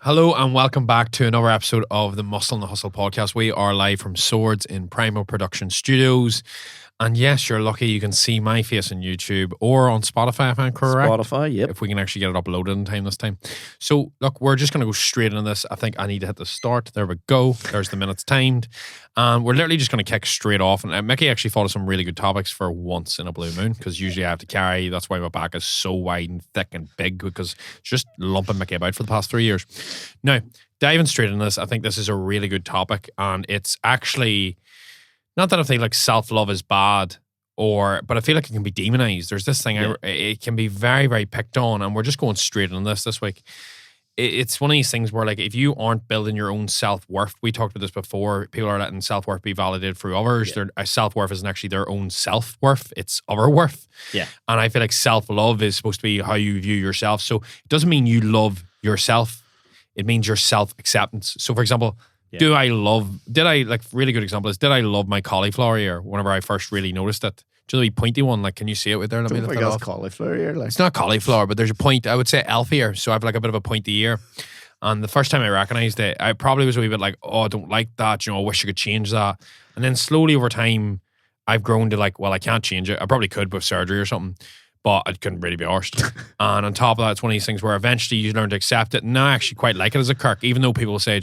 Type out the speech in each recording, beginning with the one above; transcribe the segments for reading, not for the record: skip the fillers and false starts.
Hello and welcome back to another episode of the Muscle and the Hustle podcast. We are live from Swords in Primal Production Studios. And yes, you're lucky you can see my face on YouTube or on Spotify, if I'm correct. Spotify, yep. If we can actually get it uploaded in time this time. So, look, we're just going to go straight into this. I think I need to hit the start. There we go. There's the minutes timed. And we're literally just going to kick straight off. And Mickey actually thought of some really good topics for once in a blue moon, because usually I have to carry. That's why my back is so wide and thick and big, because it's just lumping Mickey about for the past 3 years. Now, diving straight into this, I think this is a really good topic. And it's actually... not that I think like self-love is bad, but I feel like it can be demonized. There's this thing, it can be very, very picked on, and we're just going straight on this week. It's one of these things where, like, if you aren't building your own self-worth, we talked about this before, people are letting self-worth be validated through others. Their self-worth isn't actually their own self-worth, it's other worth. Yeah. And I feel like self-love is supposed to be how you view yourself. So it doesn't mean you love yourself, it means your self-acceptance. So, for example... really good example is, did I love my cauliflower ear whenever I first really noticed it? Just a wee pointy one, like, can you see it with there? Let me lift it off. Cauliflower ear, like. It's not cauliflower, but there's a point, I would say elf ear, so I have like a bit of a pointy ear. And the first time I recognized it, I probably was a wee bit like, oh, I don't like that, I wish I could change that. And then slowly over time, I've grown to like, well, I can't change it. I probably could with surgery or something, but I couldn't really be arsed. And on top of that, it's one of these things where eventually you learn to accept it. And I actually quite like it as a quirk, even though people say,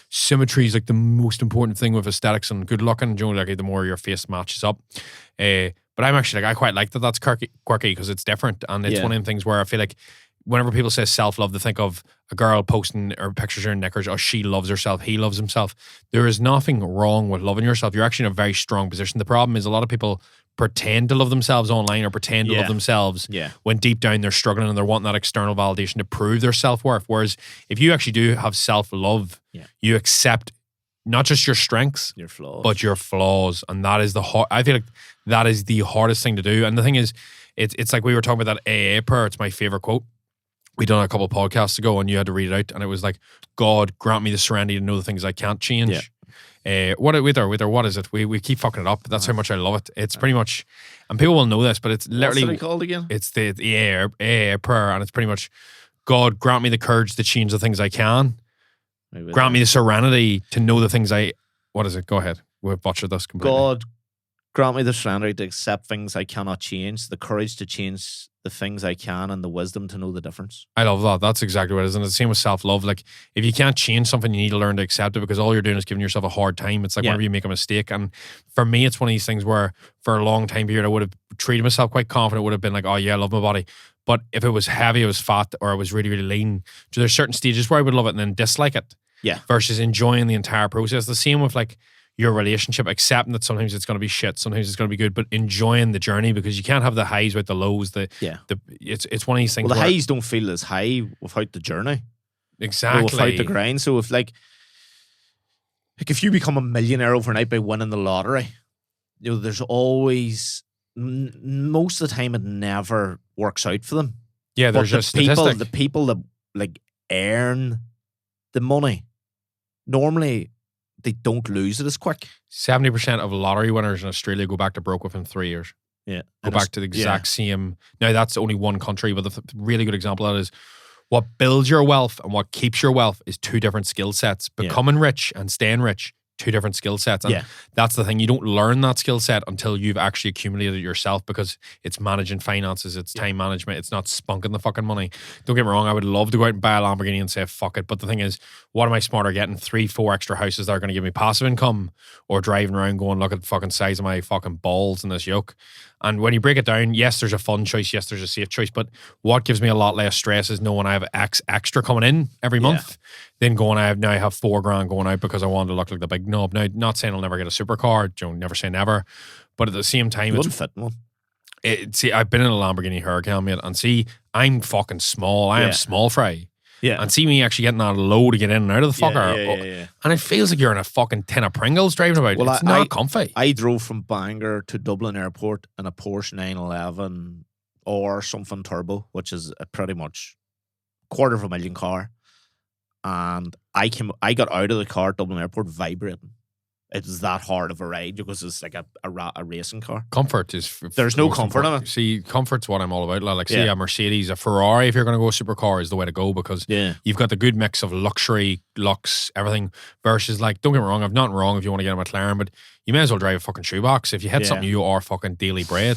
symmetry is like the most important thing with aesthetics and good looking, like the more your face matches up. But I'm actually like, I quite like that that's quirky because it's different. And it's one of them things where I feel like whenever people say self-love, they think of a girl posting her pictures in knickers, oh, she loves herself, he loves himself. There is nothing wrong with loving yourself. You're actually in a very strong position. The problem is a lot of people pretend to love themselves online or pretend to love themselves when deep down they're struggling and they're wanting that external validation to prove their self-worth. Whereas if you actually do have self-love, you accept not just your strengths, your flaws, but your flaws. And that is I feel like that is the hardest thing to do. And the thing is, it's like we were talking about that AA prayer. It's my favorite quote. We done a couple of podcasts ago and you had to read it out, and it was like, God, grant me the serenity to know the things I can't change. What is it? We keep fucking it up. That's how much I love it. It's pretty much, and people will know this, but it's literally, what's it called again? It's the AA prayer, and it's pretty much, God, grant me the courage to change the things I can. Grant me the serenity to know the things what is it? Go ahead. We've butchered this completely. God, grant me the serenity to accept things I cannot change, the courage to change the things I can, and the wisdom to know the difference. I love that. That's exactly what it is. And it's the same with self-love. Like, if you can't change something, you need to learn to accept it, because all you're doing is giving yourself a hard time. It's like whenever you make a mistake. And for me, it's one of these things where for a long time period, I would have treated myself quite confident, would have been like, oh yeah, I love my body. But if it was heavy, it was fat, or it was really, really lean, so there's certain stages where I would love it and then dislike it. Yeah. Versus enjoying the entire process. The same with like your relationship, accepting that sometimes it's going to be shit, sometimes it's going to be good, but enjoying the journey, because you can't have the highs with the lows. It's one of these things. Well, the highs don't feel as high without the journey. Exactly. Or without the grind. So if like if you become a millionaire overnight by winning the lottery, there's always, most of the time it never works out for them. Yeah, there's just the people that like earn the money, normally they don't lose it as quick. 70% of lottery winners in Australia go back to broke within 3 years. Yeah. Go back to the exact same. Now, that's only one country, but the really good example of that is what builds your wealth and what keeps your wealth is two different skill sets. Becoming rich and staying rich, two different skill sets. And that's the thing. You don't learn that skill set until you've actually accumulated it yourself, because it's managing finances, it's time management, it's not spunking the fucking money. Don't get me wrong, I would love to go out and buy a Lamborghini and say, fuck it. But the thing is, what am I smarter getting? 3-4 extra houses that are going to give me passive income, or driving around going, look at the fucking size of my fucking balls in this yoke? And when you break it down, yes, there's a fun choice, yes, there's a safe choice, but what gives me a lot less stress is knowing I have X extra coming in every month, then going, I have $4,000 going out because I want to look like the big knob. Now, not saying I'll never get a supercar, never say never, but at the same time, wouldn't fit one. See, I've been in a Lamborghini Huracan, mate, and see, I'm fucking small. I am small fry. Yeah. And see me actually getting that low to get in and out of the fucker. And it feels like you're in a fucking tin of Pringles driving about. Well, it's not comfy. I drove from Bangor to Dublin Airport in a Porsche 911 or something turbo, which is a pretty much $250,000 car. And I got out of the car at Dublin Airport vibrating. it's that hard of a ride because it's like a racing car. Comfort is. There's no comfort in it. See, comfort's what I'm all about. Like, see, Yeah. a Mercedes, a Ferrari, if you're going to go supercar, is the way to go because you've got the good mix of luxury, lux, everything, versus, like, don't get me wrong, I've nothing wrong if you want to get a McLaren, but you may as well drive a fucking shoebox. If you hit something, you are fucking daily bread.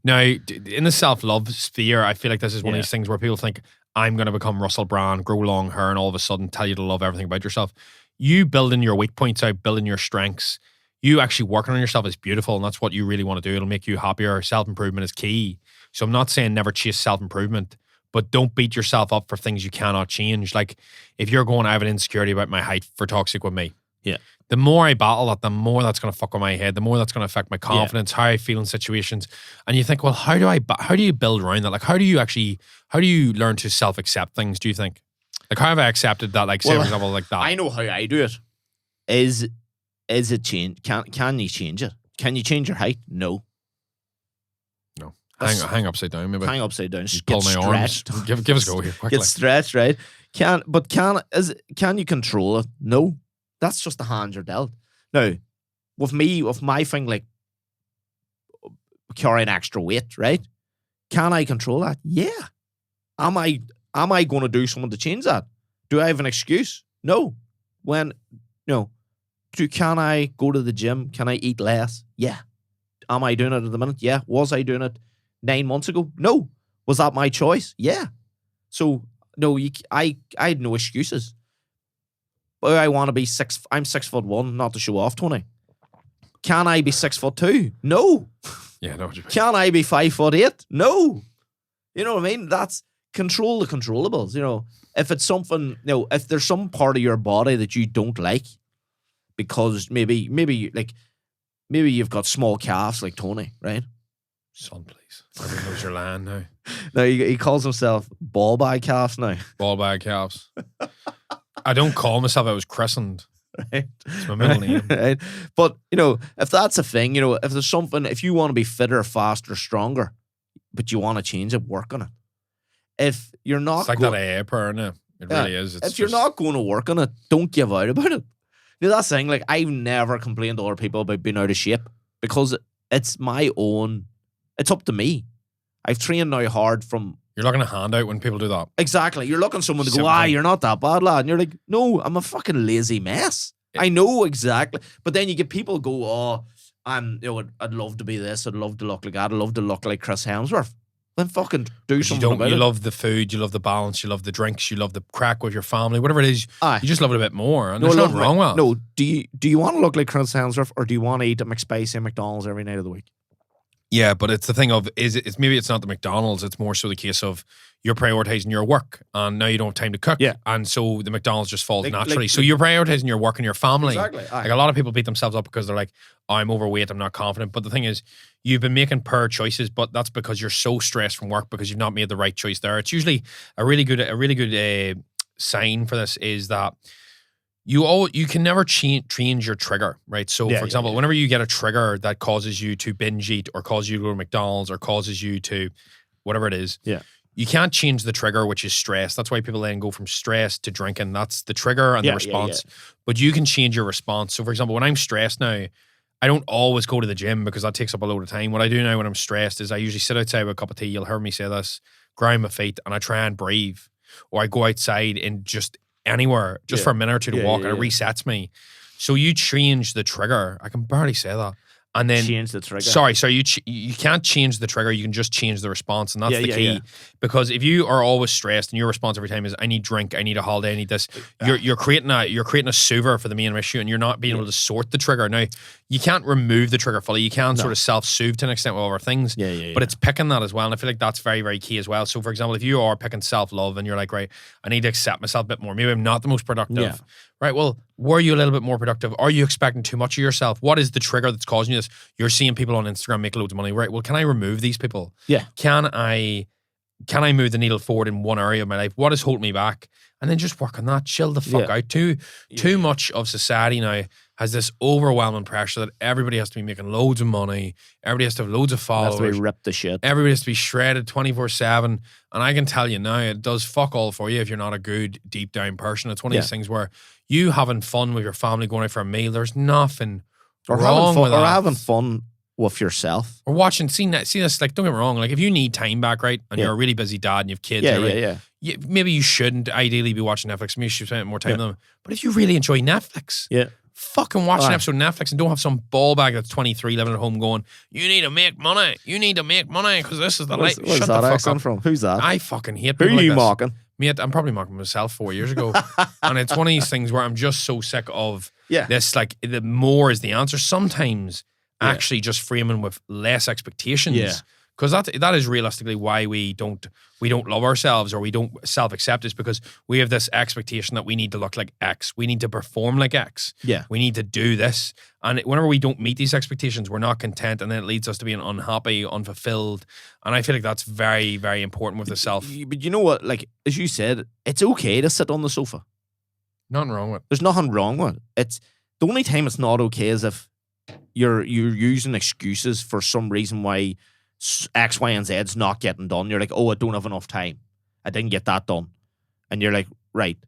Now, in the self-love sphere, I feel like this is one of these things where people think, I'm going to become Russell Brand, grow long hair, and all of a sudden tell you to love everything about yourself. You building your weak points out, building your strengths, you actually working on yourself is beautiful, and that's what you really want to do. It'll make you happier. Self-improvement is key. So I'm not saying never chase self-improvement, but don't beat yourself up for things you cannot change. Like, if you're going, I have an insecurity about my height, for toxic with me. Yeah. The more I battle that, the more that's going to fuck with my head, the more that's going to affect my confidence, how I feel in situations. And you think, well, how do you build around that? Like, how do you learn to self-accept things, do you think? Like, how have I accepted that? Like, say, for example, like that. I know how I do it. Is it change? Can you change it? Can you change your height? No. No. Hang upside down, maybe. Hang upside down. Just pull my arms. Give us a go here, quickly. Get stretched, right? Can you control it? No. That's just the hand you're dealt. Now, with my thing, like carrying extra weight, right? Can I control that? Yeah. Am I going to do something to change that? Do I have an excuse? No. Can I go to the gym? Can I eat less? Yeah. Am I doing it at the minute? Yeah. Was I doing it 9 months ago? No. Was that my choice? Yeah. So no, I had no excuses. But I want to be I'm 6'1", not to show off, Tony. Can I be 6'2"? No. Yeah, no. Can I be 5'8"? No. You know what I mean? That's control the controllables. You know, if it's something, if there's some part of your body that you don't like, because maybe you've got small calves like Tony, right? Son, please. Everyone knows your land now. No, he calls himself ball bag calves now. Ball bag calves. I don't call myself, I was christened. Right. It's my middle name. Right. But, if that's a thing, if there's something, if you want to be fitter, faster, stronger, but you want to change it, work on it. If you're not... It's like that AA prayer, no? It really is. If you're not going to work on it, don't give out about it. That's the thing, like, I've never complained to other people about being out of shape because it's my own... It's up to me. I've trained now hard from... You're looking a handout when people do that. Exactly. You're looking someone to go, you're not that bad, lad. And you're like, no, I'm a fucking lazy mess. I know exactly. But then you get people go, I'd love to be this. I'd love to look like that. I'd love to look like Chris Hemsworth. Then fucking do something about it. You love the food. You love the balance. You love the drinks. You love the crack with your family. Whatever it is, you just love it a bit more. And there's nothing wrong with it. No, do you want to look like Chris Hemsworth or do you want to eat at McSpicy and McDonald's every night of the week? Yeah, but it's the thing of, maybe it's not the McDonald's, it's more so the case of you're prioritizing your work and now you don't have time to cook. Yeah. And so the McDonald's just falls naturally. So you're prioritizing your work and your family. Exactly. Like a lot of people beat themselves up because they're like, I'm overweight, I'm not confident. But the thing is, you've been making poor choices, but that's because you're so stressed from work because you've not made the right choice there. It's usually a really good sign for this is that you can never change your trigger, right? So, for example, whenever you get a trigger that causes you to binge eat or causes you to go to McDonald's or causes you to whatever it is, you can't change the trigger, which is stress. That's why people then go from stress to drinking. That's the trigger and the response. But you can change your response. So, for example, when I'm stressed now, I don't always go to the gym because that takes up a load of time. What I do now when I'm stressed is I usually sit outside with a cup of tea. You'll hear me say this, grind my feet, and I try and breathe. Or I go outside and just anywhere just for a minute or two to walk and it resets me. So you change the trigger. I can barely say that. And then change the trigger. Sorry, you can't change the trigger. You can just change the response, and that's the key. Yeah. Because if you are always stressed and your response every time is "I need drink, I need a holiday, I need this," you're creating a soother for the main issue, and you're not being able to sort the trigger. Now you can't remove the trigger fully. You can sort of self-soothe to an extent with other things. But it's picking that as well, and I feel like that's very, very key as well. So, for example, if you are picking self-love and you're like, right, I need to accept myself a bit more. Maybe I'm not the most productive. Yeah. Right, well, were you a little bit more productive? Are you expecting too much of yourself? What is the trigger that's causing you this? You're seeing people on Instagram make loads of money. Right, well, can I remove these people? Yeah. Can I move the needle forward in one area of my life? What is holding me back? And then just work on that. Chill the fuck out. Too much of society now has this overwhelming pressure that everybody has to be making loads of money. Everybody has to have loads of That's followers. where we rip the shit. Everybody has to be shredded 24/7. And I can tell you now, it does fuck all for you if you're not a good, deep down person. It's one of these things where you having fun with your family, going out for a meal, there's nothing wrong with that. Or having fun with yourself. Or watching, seeing this, like, don't get me wrong, like, if you need time back, right, and you're a really busy dad and you have kids, maybe you shouldn't ideally be watching Netflix. Maybe you should spend more time with them. But if you really enjoy Netflix, fucking watch an episode of Netflix and don't have some ball bag that's 23 living at home going, you need to make money. You need to make money because this is the life. Where's that accent from? Who's that? I fucking hate people. Who are you mocking? Mate, I'm probably mocking myself 4 years ago. And it's one of these things where I'm just so sick of this, like, the more is the answer. Sometimes actually just framing with less expectations. Yeah. Because that is realistically why we don't love ourselves or we don't self-accept, is because we have this expectation that we need to look like X. We need to perform like X. Yeah. We need to do this. And whenever we don't meet these expectations, we're not content, and then it leads us to being unhappy, unfulfilled. And I feel like that's very, very important with the self. But you know what? Like, as you said, it's okay to sit on the sofa. Nothing wrong with it. There's nothing wrong with it. It's the only time it's not okay is if you're using excuses for some reason why X, Y, and Z's not getting done. You're like, oh, I don't have enough time. I didn't get that done. And you're like, right.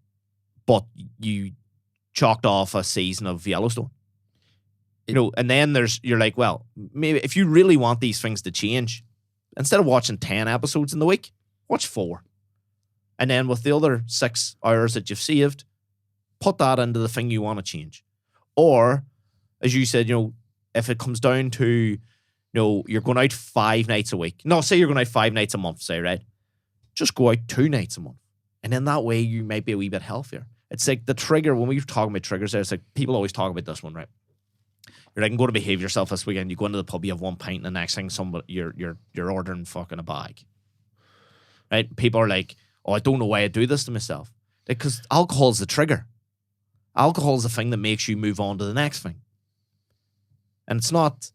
But you chalked off a season of Yellowstone. You know, and then you're like, well, maybe if you really want these things to change, instead of watching 10 episodes in the week, watch 4. And then with the other 6 hours that you've saved, put that into the thing you want to change. Or, as you said, you know, if it comes down to, you're going out 5 nights a week. No, say you're going out 5 nights a month, say, right? Just go out 2 nights a month. And then that way you might be a wee bit healthier. It's like the trigger, when we were talking about triggers there, it's like people always talk about this one, right? You're like, go to behave yourself this weekend. You go into the pub, you have 1 pint, and the next thing you're ordering fucking a bag. Right? People are like, oh, I don't know why I do this to myself. Because alcohol's the trigger. Alcohol's the thing that makes you move on to the next thing. And it's not...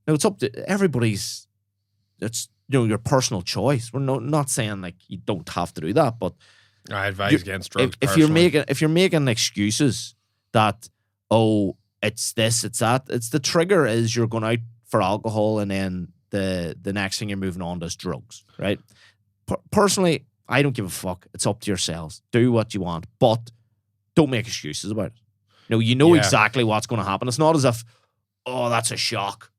No, it's up to everybody's. It's your personal choice. We're not saying like you don't have to do that, but I advise against drugs. If you're making excuses that it's this, it's that, it's the trigger is you're going out for alcohol and then the next thing you're moving on to is drugs, right? Personally, I don't give a fuck. It's up to yourselves. Do what you want, but don't make excuses about it. You know exactly what's going to happen. It's not as if, oh, that's a shock.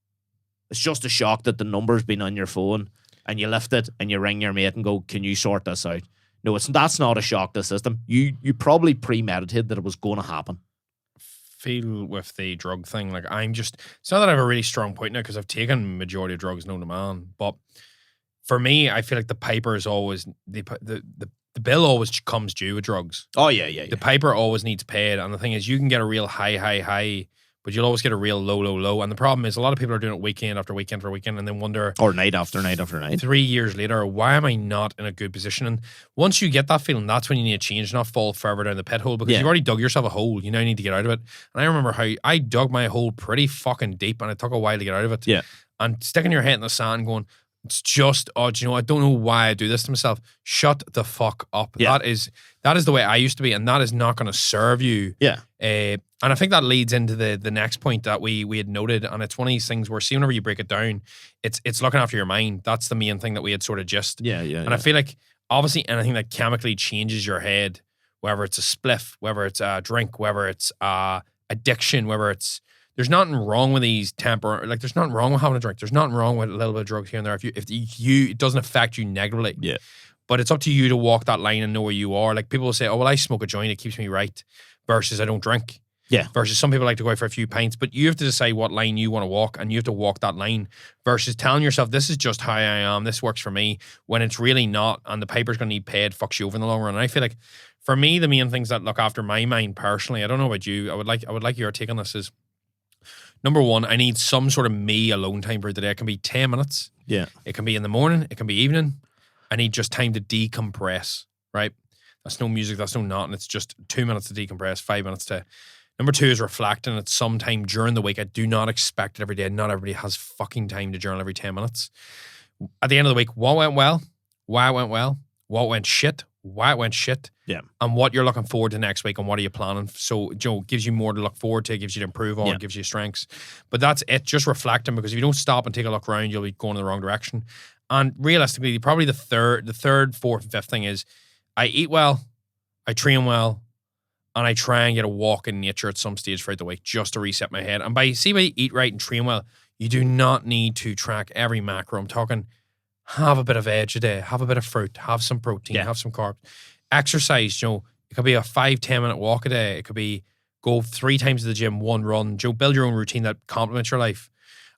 It's just a shock that the number's been on your phone and you lift it and you ring your mate and go, can you sort this out? No, that's not a shock to the system. You probably premeditated that it was going to happen. Feel with the drug thing, like it's not that I have a really strong point now because I've taken majority of drugs known to man, but for me, I feel like the piper is always, the bill always comes due with drugs. Oh, yeah. The piper always needs paid, and the thing is, you can get a real high, but you'll always get a real low. And the problem is a lot of people are doing it weekend after weekend for weekend and then wonder... Or night after night after night. 3 years later, why am I not in a good position? And once you get that feeling, that's when you need to change, not fall further down the pit hole, because you've already dug yourself a hole. You now need to get out of it. And I remember how I dug my hole pretty fucking deep and it took a while to get out of it. Yeah. And sticking your head in the sand going, it's just, I don't know why I do this to myself. Shut the fuck up. Yeah. That is the way I used to be, and that is not going to serve you. Yeah. And I think that leads into the next point that we had noted, and it's one of these things where, see, whenever you break it down, it's looking after your mind. That's the main thing that we had sort of just. Yeah. And I feel like, obviously, anything that chemically changes your head, whether it's a spliff, whether it's a drink, whether it's addiction, whether it's... There's nothing wrong with these there's nothing wrong with having a drink. There's nothing wrong with a little bit of drugs here and there. If it doesn't affect you negatively. Yeah. But it's up to you to walk that line and know where you are. Like, people will say, oh, well, I smoke a joint, it keeps me right, versus I don't drink. Yeah. Versus some people like to go out for a few pints, but you have to decide what line you want to walk, and you have to walk that line, versus telling yourself, this is just how I am, this works for me, when it's really not, and the piper's going to need paid, fucks you over in the long run. And I feel like, for me, the main things that look after my mind personally, I don't know about you, I would like your take on this, is number one, I need some sort of me alone time for the day. It can be 10 minutes. Yeah. It can be in the morning. It can be evening. I need just time to decompress, right? That's no music. That's no nothing. It's just 2 minutes to decompress, 5 minutes to... Number two is reflecting at some time during the week. I do not expect it every day. Not everybody has fucking time to journal every 10 minutes. At the end of the week, what went well? Why it went well? What went shit? why it went shit, and what you're looking forward to next week, and what are you planning. So, gives you more to look forward to, gives you to improve on, gives you strengths. But that's it, just reflecting, because if you don't stop and take a look around, you'll be going in the wrong direction. And realistically, probably the third, fourth, and fifth thing is I eat well, I train well, and I try and get a walk in nature at some stage throughout the week just to reset my head. And by eat right and train well, you do not need to track every macro. I'm talking have a bit of veg a day, have a bit of fruit, have some protein, have some carbs. Exercise, it could be a 5-10 minute walk a day. It could be go 3 times to the gym, 1 run. Build your own routine that complements your life.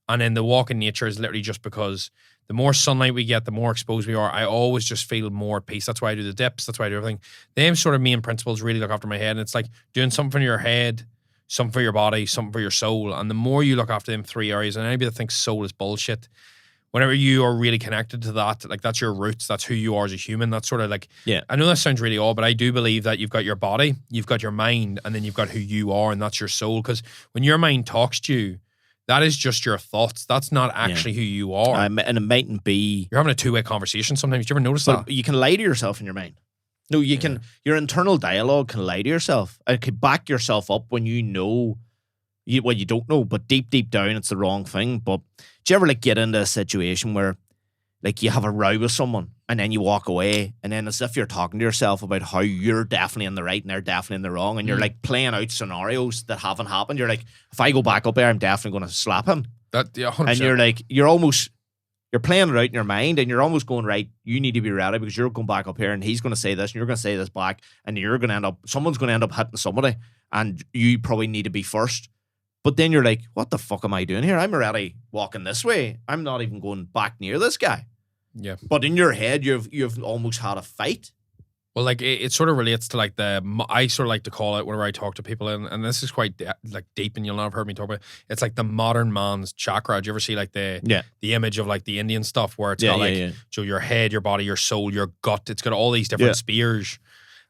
And then the walk in nature is literally just because the more sunlight we get, the more exposed we are. I always just feel more at peace. That's why I do the dips. That's why I do everything. Them sort of main principles really look after my head. And it's like doing something for your head, something for your body, something for your soul. And the more you look after them 3 areas, and anybody that thinks soul is bullshit, whenever you are really connected to that, like that's your roots, that's who you are as a human. That's sort of like, I know that sounds really odd, but I do believe that you've got your body, you've got your mind, and then you've got who you are, and that's your soul. Because when your mind talks to you, that is just your thoughts. That's not actually who you are. And it mightn't be... You're having a 2-way conversation sometimes. Do you ever notice that? You can lie to yourself in your mind. No, you can... Your internal dialogue can lie to yourself. It could back yourself up when you know... you don't know, but deep down, it's the wrong thing. But do you ever get into a situation where you have a row with someone and then you walk away, and then as if you're talking to yourself about how you're definitely in the right and they're definitely in the wrong, and you're playing out scenarios that haven't happened. You're like, if I go back up there, I'm definitely going to slap him. 100%. And you're playing it out in your mind, and you're almost going, right, you need to be ready because you're going back up here and he's going to say this and you're going to say this back, and someone's going to end up hitting somebody, and you probably need to be first. But then you're like, what the fuck am I doing here? I'm already walking this way. I'm not even going back near this guy. Yeah. But in your head, you've almost had a fight. Well, it sort of relates to I sort of like to call it whenever I talk to people, and this is quite deep, and you'll not have heard me talk about it. It's like the modern man's chakra. Do you ever see the image of the Indian stuff where it's got so your head, your body, your soul, your gut. It's got all these different spears.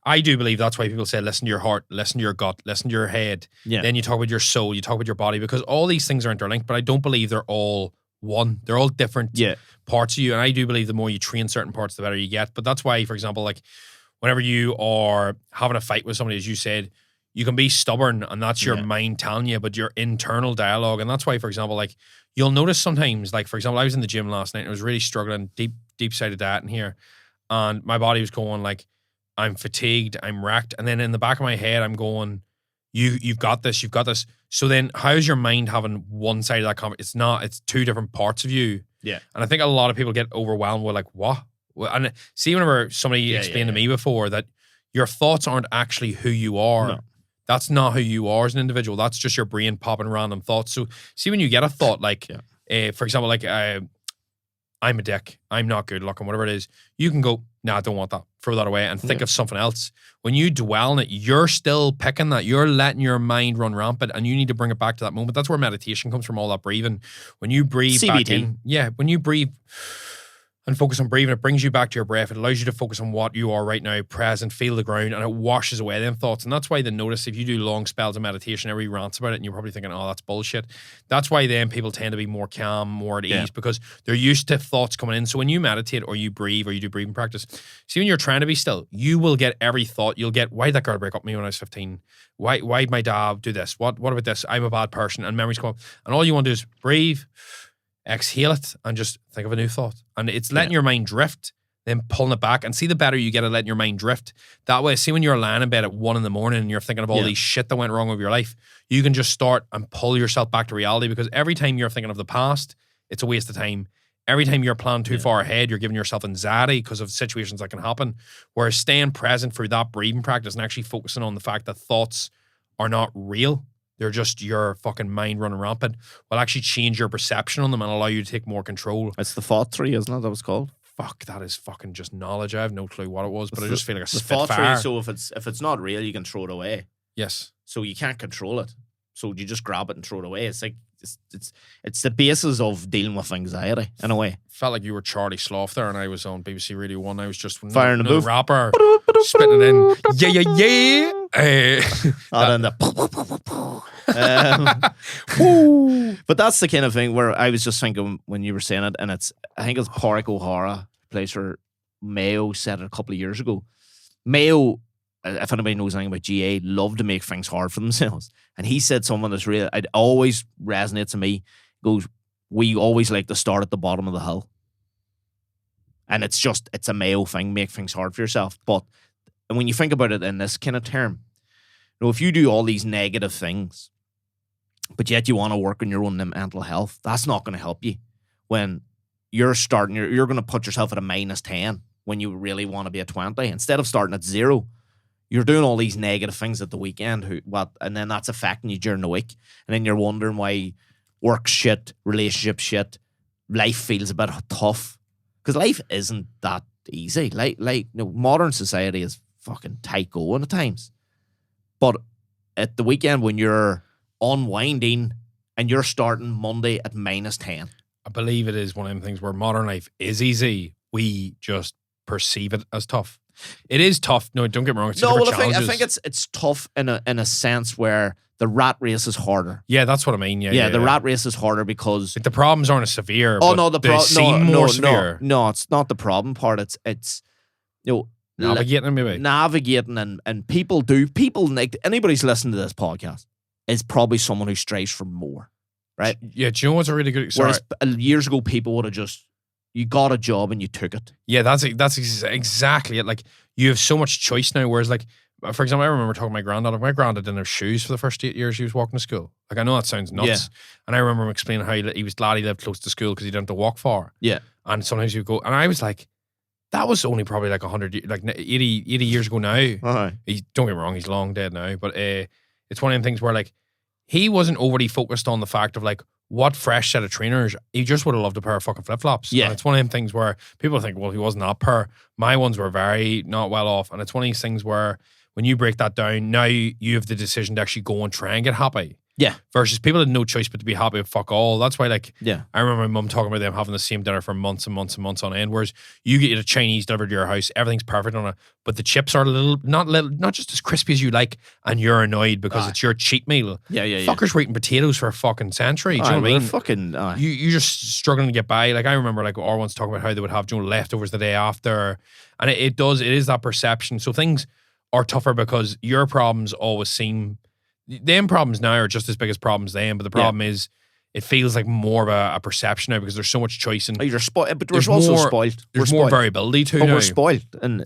I do believe that's why people say listen to your heart, listen to your gut, listen to your head. Yeah. Then you talk about your soul, you talk about your body, because all these things are interlinked, but I don't believe they're all one. They're all different parts of you. And I do believe the more you train certain parts, the better you get. But that's why, for example, whenever you are having a fight with somebody, as you said, you can be stubborn, and that's your mind telling you, but your internal dialogue. And that's why, for example, you'll notice sometimes, for example, I was in the gym last night and I was really struggling, deep side of that in here. And my body was going I'm fatigued, I'm wrecked. And then in the back of my head, I'm going, you've got this. So then how's your mind having one side of that conversation? It's not, it's 2 different parts of you. Yeah. And I think a lot of people get overwhelmed with what? And see, whenever somebody explained to me before that your thoughts aren't actually who you are. No. That's not who you are as an individual. That's just your brain popping random thoughts. So see, when you get a thought for example, I'm a dick, I'm not good looking, whatever it is, you can go, nah, I don't want that. Throw that away and think of something else. When you dwell on it, you're still picking that. You're letting your mind run rampant, and you need to bring it back to that moment. That's where meditation comes from, all that breathing. When you breathe back in, when you breathe and focus on breathing, it brings you back to your breath. It allows you to focus on what you are right now, present, feel the ground, and it washes away them thoughts. And that's why they notice if you do long spells of meditation, everybody rants about it, and you're probably thinking, oh, that's bullshit. That's why then people tend to be more calm, more at ease, because they're used to thoughts coming in. So when you meditate or you breathe or you do breathing practice, see, when you're trying to be still, you will get every thought. You'll get, why did that girl break up with me when I was 15? Why did my dad do this? What about this? I'm a bad person. And memories come up. And all you want to do is breathe, exhale it, and just think of a new thought. And it's letting your mind drift, then pulling it back. And see, the better you get at letting your mind drift, that way, see, when you're lying in bed at 1 a.m. and you're thinking of all these shit that went wrong with your life, you can just start and pull yourself back to reality, because every time you're thinking of the past, it's a waste of time. Every time you're planning too far ahead, you're giving yourself anxiety because of situations that can happen. Whereas staying present through that breathing practice and actually focusing on the fact that thoughts are not real, they're just your fucking mind running rampant, will actually change your perception on them and allow you to take more control. It's the thought tree, isn't it? That was called. Fuck, that is fucking just knowledge. I have no clue what it was, but I just feel like a spitfire. The thought tree, so if it's not real, you can throw it away. Yes. So you can't control it. So you just grab it and throw it away. It's like it's the basis of dealing with anxiety in a way. Felt like you were Charlie Sloth there, and I was on BBC Radio 1. I was just firing the booth, rapper, spitting it in. Yeah. But that's the kind of thing where I was just thinking when you were saying it, and I think it's Pádraig O'Hara, plays for Mayo, said it a couple of years ago. Mayo, if anybody knows anything about GA, love to make things hard for themselves. And he said something that's really, it always resonates to me. He goes, we always like to start at the bottom of the hill. And it's a Mayo thing, make things hard for yourself. But and when you think about it in this kind of term, if you do all these negative things, but yet you want to work on your own mental health, that's not going to help you. When you're starting, you're going to put yourself at a -10 when you really want to be at 20. Instead of starting at 0, you're doing all these negative things at the weekend, and then that's affecting you during the week. And then you're wondering why work shit, relationship shit, life feels a bit tough. Because life isn't that easy. Modern society is fucking tight going at times. But at the weekend when you're unwinding and you're starting Monday at -10. I believe it is one of them things where modern life is easy. We just perceive it as tough. It is tough. No, don't get me wrong. It's I think it's tough in a sense where the rat race is harder. Yeah, that's what I mean. Yeah, the rat race is harder because the problems aren't as severe. Oh no, they seem more severe. No, it's not the problem part. It's navigating maybe. Navigating and people like anybody's listening to this podcast is probably someone who strives for more, right? Yeah, do you know what's a really good? Whereas years ago, people would have just you got a job and you took it. Yeah, that's exactly it. Like you have so much choice now. Whereas like, for example, I remember talking to my granddad. My granddad didn't have shoes for the first 8 years he was walking to school. Like I know that sounds nuts, yeah. And I remember him explaining how he was glad he lived close to school because he didn't have to walk far. Yeah, and sometimes you go, and I was like, that was only probably like 80 years ago now. Uh-huh. Don't get me wrong, he's long dead now, but it's one of them things where like he wasn't overly focused on the fact of like what fresh set of trainers. He just would have loved a pair of fucking flip-flops. Yeah. And it's one of them things where people think, well, he wasn't that pair. My ones were very not well off. And it's one of these things where when you break that down, now you have the decision to actually go and try and get happy. Yeah. Versus people had no choice but to be happy with fuck all. That's why, like, yeah. I remember my mum talking about them having the same dinner for months and months and months on end. Whereas you get a Chinese delivered to your house, everything's perfect on it, but the chips are not just as crispy as you like, and you're annoyed because it's your cheat meal. Yeah. Fuckers were eating potatoes for a fucking century. Do you know what I mean? Fucking. You're just struggling to get by. Like I remember, like our ones talking about how they would have leftovers the day after, and it is that perception. So things are tougher because your problems always seem. Them problems now are just as big as problems then, but the problem is it feels like more of a perception now because there's so much choice and you're spoiled, but we're also spoiled. There's more variability too. But now. We're spoiled, and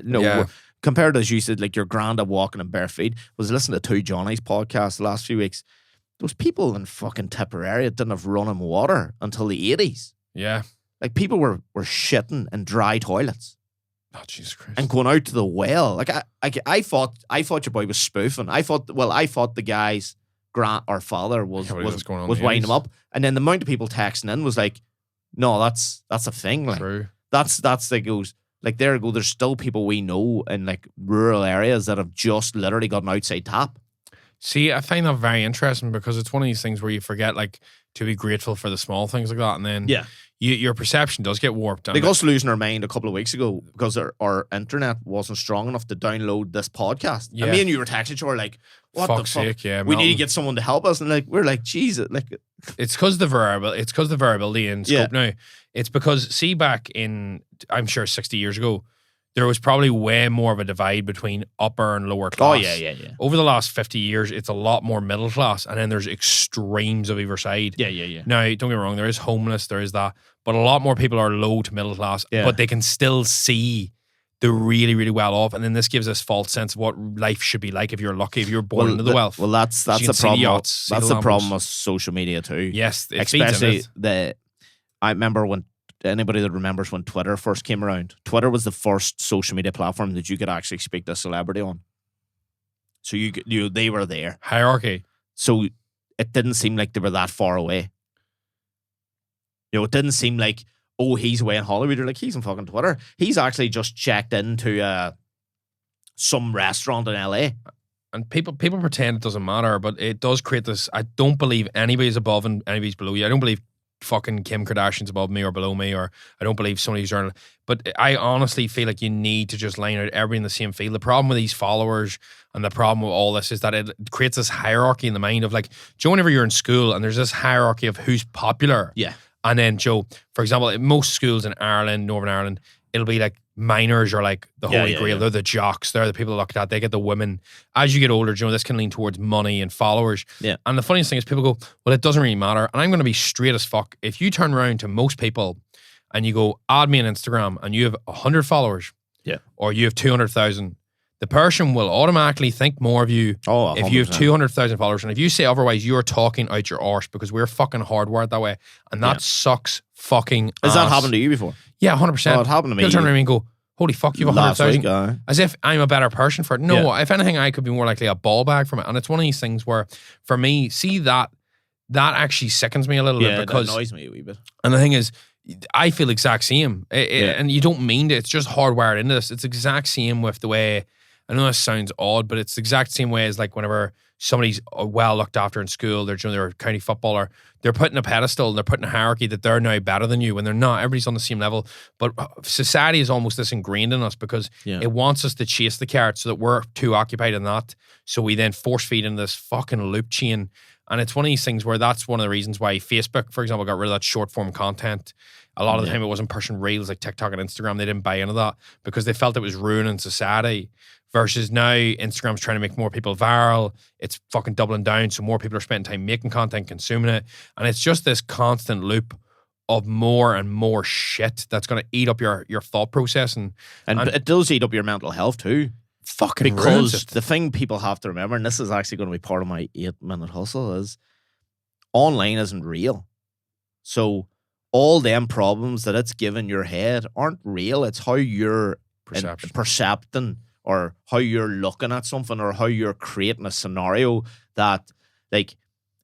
compared to, as you said, like your granddad walking in bare feet. Was listening to Two Johnny's podcast the last few weeks. Those people in fucking Tipperary didn't have running water until the 80s. Yeah, like people were shitting in dry toilets. Oh, Jesus Christ. And going out to the well. Like I thought your boy was spoofing. I thought the guy's father was winding him up. And then the amount of people texting in was like, no, that's a thing. Like True. That's like goes like there go. There's still people we know in like rural areas that have just literally got an outside tap. See, I find that very interesting because it's one of these things where you forget like to be grateful for the small things like that, and then your perception does get warped. Like us losing our mind a couple of weeks ago because our internet wasn't strong enough to download this podcast. Yeah. And me and you were texting each other like, what the fuck? Sake, yeah, we need to get someone to help us. And like we're like, Jesus, like it's because the variability in scope now. It's because see back in I'm sure 60 years ago, there was probably way more of a divide between upper and lower class. Oh, yeah. Over the last 50 years, it's a lot more middle class, and then there's extremes of either side. Yeah. Now, don't get me wrong, there is homeless, there is that, but a lot more people are low to middle class, but they can still see the really, really well off, and then this gives us false sense of what life should be like if you're lucky, if you're born into the wealth. Well, that's the problem. That's the problem with social media too. Yes, especially I remember when. Anybody that remembers when Twitter first came around, Twitter was the first social media platform that you could actually speak to a celebrity on. So they were there. Hierarchy. So it didn't seem like they were that far away. It didn't seem like, oh, he's away in Hollywood. You're like, he's on fucking Twitter. He's actually just checked into some restaurant in LA. And people pretend it doesn't matter, but it does create this. I don't believe anybody's above and anybody's below you. I don't believe fucking Kim Kardashian's above me or below me, or I don't believe somebody's journal. But I honestly feel like you need to just line out everybody in the same field. The problem with these followers and the problem with all this is that it creates this hierarchy in the mind of like, Joe, whenever you're in school and there's this hierarchy of who's popular. Yeah. And then Joe, for example, in most schools in Ireland, Northern Ireland, it'll be like minors are like the Yeah, holy yeah, grail. yeah. They're the jocks. They're the people that look at. They get the women. As you get older, you know, this can lean towards money and followers. Yeah. And the funniest thing is people go, well, it doesn't really matter. And I'm going to be straight as fuck. If you turn around to most people and you go, add me on Instagram and you have 100 followers, Yeah. or you have 200,000, the person will automatically think more of you Oh, if you have 100%. 200,000 followers. And if you say otherwise, you're talking out your arse because we're fucking hardwired that way. And that Yeah. sucks fucking Has that ass. happened to you before? Yeah, 100%. Oh, it happened to me. People turn around and go, holy fuck, you have Last 100,000. week, As if I'm a better person for it. No, Yeah. if anything, I could be more likely a ball bag from it. And it's one of these things where, for me, see that actually sickens me a little yeah, bit because, that annoys me a wee bit. and the thing is, I feel exact same. Yeah. And you don't mean it. It's just hardwired into this. It's exact same with the way, I know this sounds odd, but it's the exact same way as like whenever somebody's well looked after in school, they're a county footballer, they're put in a pedestal, they're put in a hierarchy that they're now better than you when they're not. Everybody's on the same level. But society is almost this ingrained in us because Yeah. it wants us to chase the carrot so that we're too occupied in that. So we then force feed into this fucking loop chain. And it's one of these things where that's one of the reasons why Facebook, for example, got rid of that short form content. A lot of the Yeah. time it wasn't pushing reels like TikTok and Instagram. They didn't buy into that because they felt it was ruining society. Versus now, Instagram's trying to make more people viral. It's fucking doubling down. So more people are spending time making content, consuming it. And it's just this constant loop of more and more shit that's going to eat up your thought process. And It does eat up your mental health too. fucking ruins Because it. the thing people have to remember, and this is actually going to be part of my 8-minute hustle, is online isn't real. So all them problems that it's given your head aren't real. It's how you're Perception. percepting or how you're looking at something or how you're creating a scenario that, like,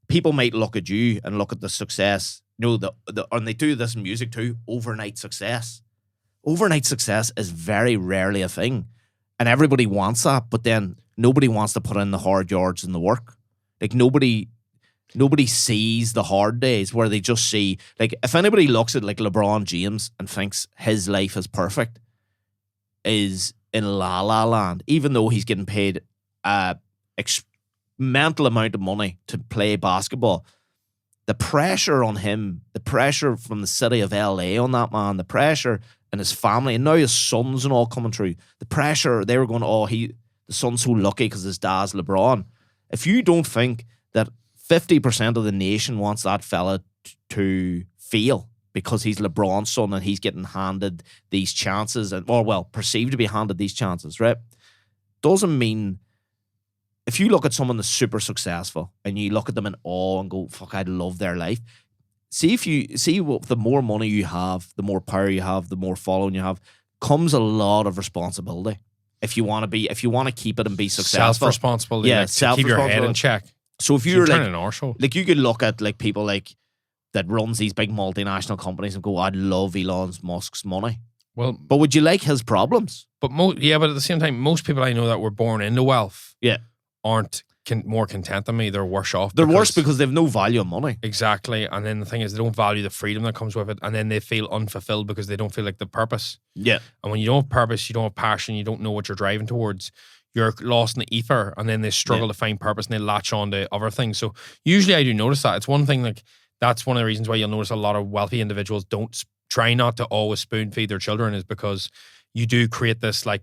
people might look at you and look at the success. You know, and they do this in music too, overnight success. Overnight success is very rarely a thing. And everybody wants that, but then nobody wants to put in the hard yards and the work. Like nobody sees the hard days where they just see, like, if anybody looks at like LeBron James and thinks his life is perfect, is in La La Land, even though he's getting paid a mental amount of money to play basketball. The pressure on him, the pressure from the city of LA on that man, the pressure and his family, and now his sons and all coming through. The pressure, they were going, the son's so lucky because his dad's LeBron. If you don't think that 50% of the nation wants that fella to feel because he's LeBron's son and he's getting handed these chances, perceived to be handed these chances, right? Doesn't mean, if you look at someone that's super successful and you look at them in awe and go, fuck, I'd love their life. The more money you have, the more power you have, the more following you have, comes a lot of responsibility. If you want to keep it and be successful. Self-responsibility. Yeah, like, to keep your head in self-responsibility. check. So if You're you're turning like, an arsehole. like, you could look at like people like that runs these big multinational companies and go, I'd love Elon Musk's money. Well, But would you like his problems? but but at the same time, most people I know that were born into wealth Yeah. aren't more content than me. They're worse off. They're worse because they've no value in money. Exactly. And then the thing is, they don't value the freedom that comes with it. And then they feel unfulfilled because they don't feel like the purpose. Yeah. And when you don't have purpose, you don't have passion, you don't know what you're driving towards, you're lost in the ether. And then they struggle to find purpose and they latch on to other things. So usually I do notice that. It's one thing, like, that's one of the reasons why you'll notice a lot of wealthy individuals don't try not to always spoon feed their children, is because you do create this, like,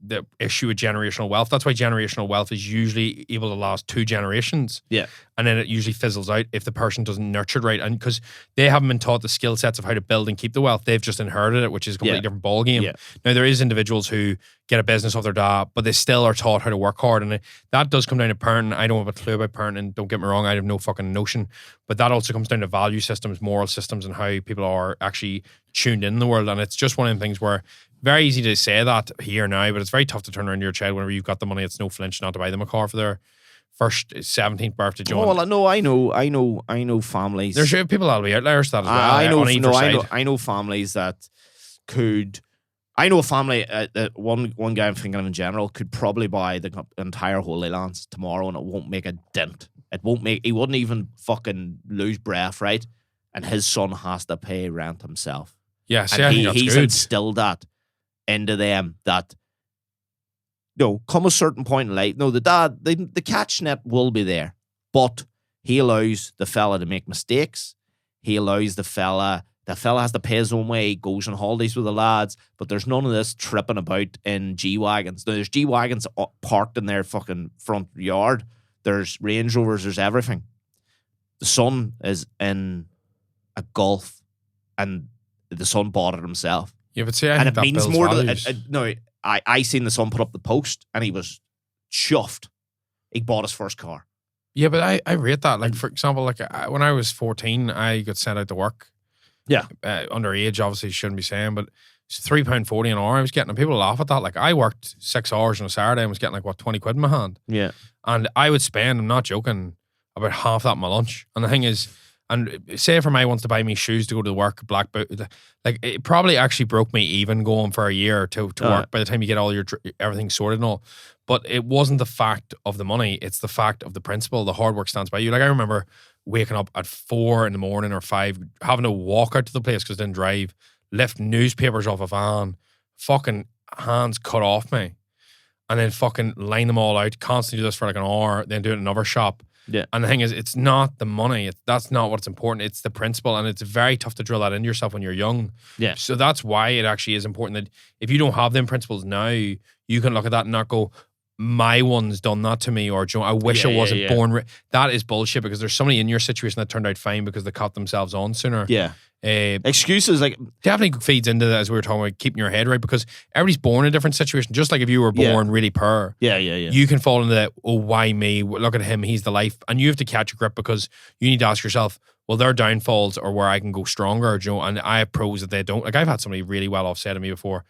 the issue with generational wealth. That's why generational wealth is usually able to last 2 generations. Yeah. And then it usually fizzles out if the person doesn't nurture it right. And because they haven't been taught the skill sets of how to build and keep the wealth, they've just inherited it, which is a completely different ballgame. Yeah. Now, there is individuals who get a business off their dad, but they still are taught how to work hard. And that does come down to parenting. I don't have a clue about parenting. Don't get me wrong. I have no fucking notion. But that also comes down to value systems, moral systems, and how people are actually tuned in the world. And it's just one of the things where very easy to say that here now, but it's very tough to turn around to your child whenever you've got the money. It's no flinch not to buy them a car for their first 17th birthday. John. Oh, well, I know families. There's people that'll be outliers to that as well. I know families that could. I know a family. One guy I'm thinking of in general could probably buy the entire Holy Lands tomorrow, and it won't make a dent. It won't make. He wouldn't even fucking lose breath, right? And his son has to pay rent himself. Yeah, see, and I think that's he's good. instilled that into them, that, come a certain point in life, the dad, the catch net will be there, but he allows the fella to make mistakes. He allows the fella The fella has to pay his own way, goes on holidays with the lads, but there's none of this tripping about in G-Wagons. Now, there's G-Wagons parked in their fucking front yard. There's Range Rovers, there's everything. The son is in a Golf, and the son bought it himself. Yeah, but see, I and think it that means builds more values. to no. I seen the son put up the post, and he was chuffed. He bought his first car. Yeah, but I rate that. Like, for example, like when I was 14, I got sent out to work. Yeah. Underage, obviously, shouldn't be saying, but it's £3.40 an hour I was getting, and people laugh at that. Like, I worked 6 hours on a Saturday and was getting, like, what, 20 quid in my hand? Yeah. And I would spend, I'm not joking, about half that on my lunch. And the thing is, and say if I wants to buy me shoes to go to work, black boot, like, it probably actually broke me even going for a year to work by the time you get all your everything sorted and all. But it wasn't the fact of the money, it's the fact of the principle. The hard work stands by you. Like, I remember waking up at 4 a.m. or 5, having to walk out to the place because I didn't drive, lift newspapers off a van, fucking hands cut off me, and then fucking line them all out, constantly do this for like an hour, then do it in another shop. Yeah. And the thing is, it's not the money. That's not what's important. It's the principle. And it's very tough to drill that into yourself when you're young. Yeah. So that's why it actually is important that if you don't have them principles now, you can look at that and not go, my one's done that to me, or I wish I wasn't born. That is bullshit, because there's somebody in your situation that turned out fine because they caught themselves on sooner. Yeah. Excuses, like, definitely feeds into that, as we were talking about, keeping your head right, because everybody's born in a different situation. Just like if you were born really poor, you can fall into that, oh, why me? Look at him, he's the life. And you have to catch a grip, because you need to ask yourself, well, their downfalls are where I can go stronger, and I have pros that they don't. Like, I've had somebody really well off say to me before,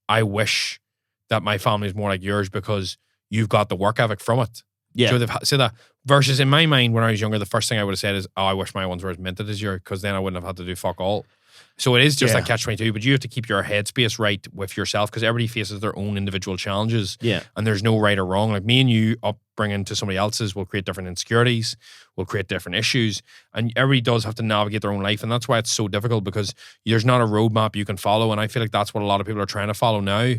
I wish that my family is more like yours because you've got the work ethic from it. Yeah. So they've said that. Versus in my mind, when I was younger, the first thing I would have said is, oh, I wish my ones were as minted as yours, because then I wouldn't have had to do fuck all. So it is just like catch-22, but you have to keep your headspace right with yourself, because everybody faces their own individual challenges. Yeah. And there's no right or wrong. Like, me and you upbringing to somebody else's will create different insecurities, will create different issues. And everybody does have to navigate their own life. And that's why it's so difficult, because there's not a roadmap you can follow. And I feel like that's what a lot of people are trying to follow now.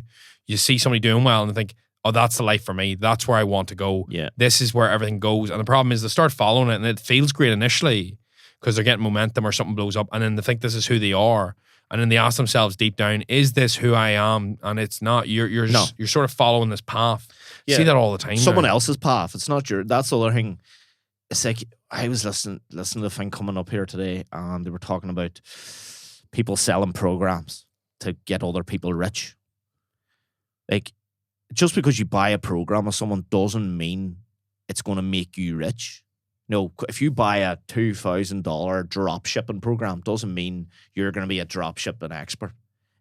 You see somebody doing well and they think, oh, that's the life for me. That's where I want to go. Yeah. This is where everything goes. And the problem is they start following it and it feels great initially because they're getting momentum or something blows up, and then they think this is who they are. And then they ask themselves deep down, is this who I am? And it's not. You're sort of following this path. You see that all the time. Someone now. else's path. It's not your. That's the other thing. It's like, I was listening to the thing coming up here today, and they were talking about people selling programs to get other people rich. Like, just because you buy a program of someone doesn't mean it's going to make you rich. No, if you buy a $2,000 drop shipping program, doesn't mean you're going to be a drop shipping expert.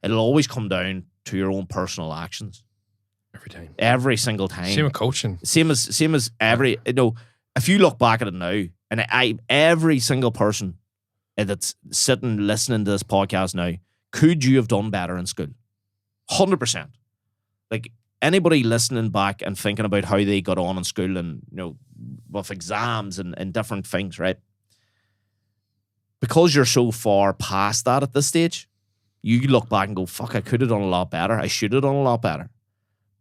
It'll always come down to your own personal actions. Every single time. Same with coaching. Same as every, if you look back at it now, and every single person that's sitting listening to this podcast now, could you have done better in school? 100%. Like, anybody listening back and thinking about how they got on in school and, with exams and different things, right? Because you're so far past that at this stage, you look back and go, fuck, I could have done a lot better. I should have done a lot better.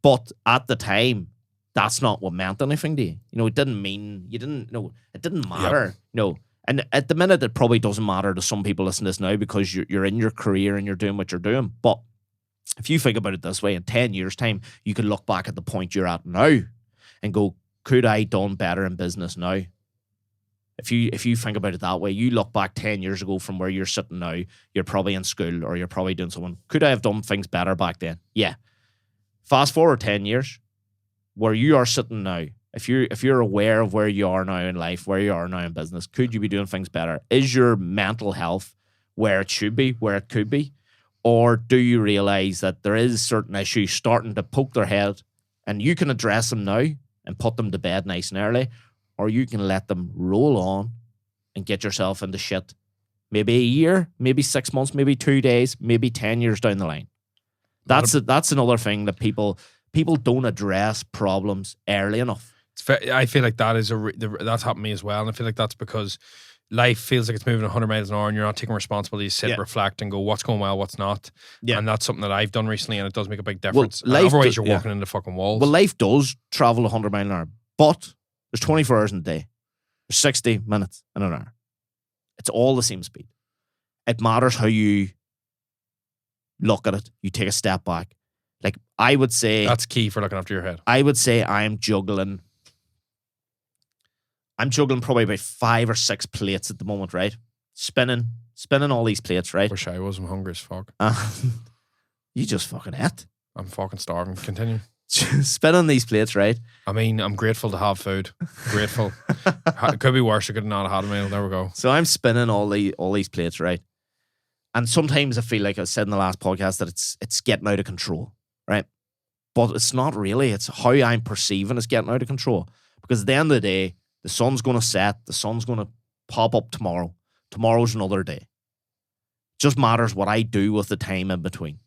But at the time, that's not what meant anything to you. It didn't mean, it didn't matter. Yep. No. And at the minute, it probably doesn't matter to some people listening to this now, because you're in your career and you're doing what you're doing. But if you think about it this way, in 10 years' time, you can look back at the point you're at now and go, could I done better in business now? If you think about it that way, you look back 10 years ago from where you're sitting now, you're probably in school or you're probably doing something. Could I have done things better back then? Yeah. Fast forward 10 years, where you are sitting now, if you're aware of where you are now in life, where you are now in business, could you be doing things better? Is your mental health where it should be, where it could be? Or do you realize that there is certain issues starting to poke their head, and you can address them now and put them to bed nice and early, or you can let them roll on and get yourself into shit maybe a year, maybe 6 months, maybe 2 days, maybe 10 years down the line. That's another thing that people don't address problems early enough. I feel like that is that's happened to me as well, and I feel like that's because life feels like it's moving 100 miles an hour and you're not taking responsibility to sit, reflect, and go, what's going well, what's not. Yeah. And that's something that I've done recently, and it does make a big difference. Well, otherwise, you're walking into fucking walls. Well, life does travel 100 miles an hour, but there's 24 hours in a day. There's 60 minutes in an hour. It's all the same speed. It matters how you look at it. You take a step back. Like, I would say... That's key for looking after your head. I would say I'm juggling probably about 5 or 6 plates at the moment, right? Spinning all these plates, right? Wish I was. I'm hungry as fuck. You just fucking ate. I'm fucking starving. Continue. Spinning these plates, right? I mean, I'm grateful to have food. Grateful. It could be worse. I could not have had a meal. There we go. So I'm spinning all these plates, right? And sometimes I feel like I said in the last podcast that it's getting out of control, right? But it's not really. It's how I'm perceiving it's getting out of control. Because at the end of the day, the sun's going to set. The sun's going to pop up tomorrow. Tomorrow's another day. It just matters what I do with the time in between.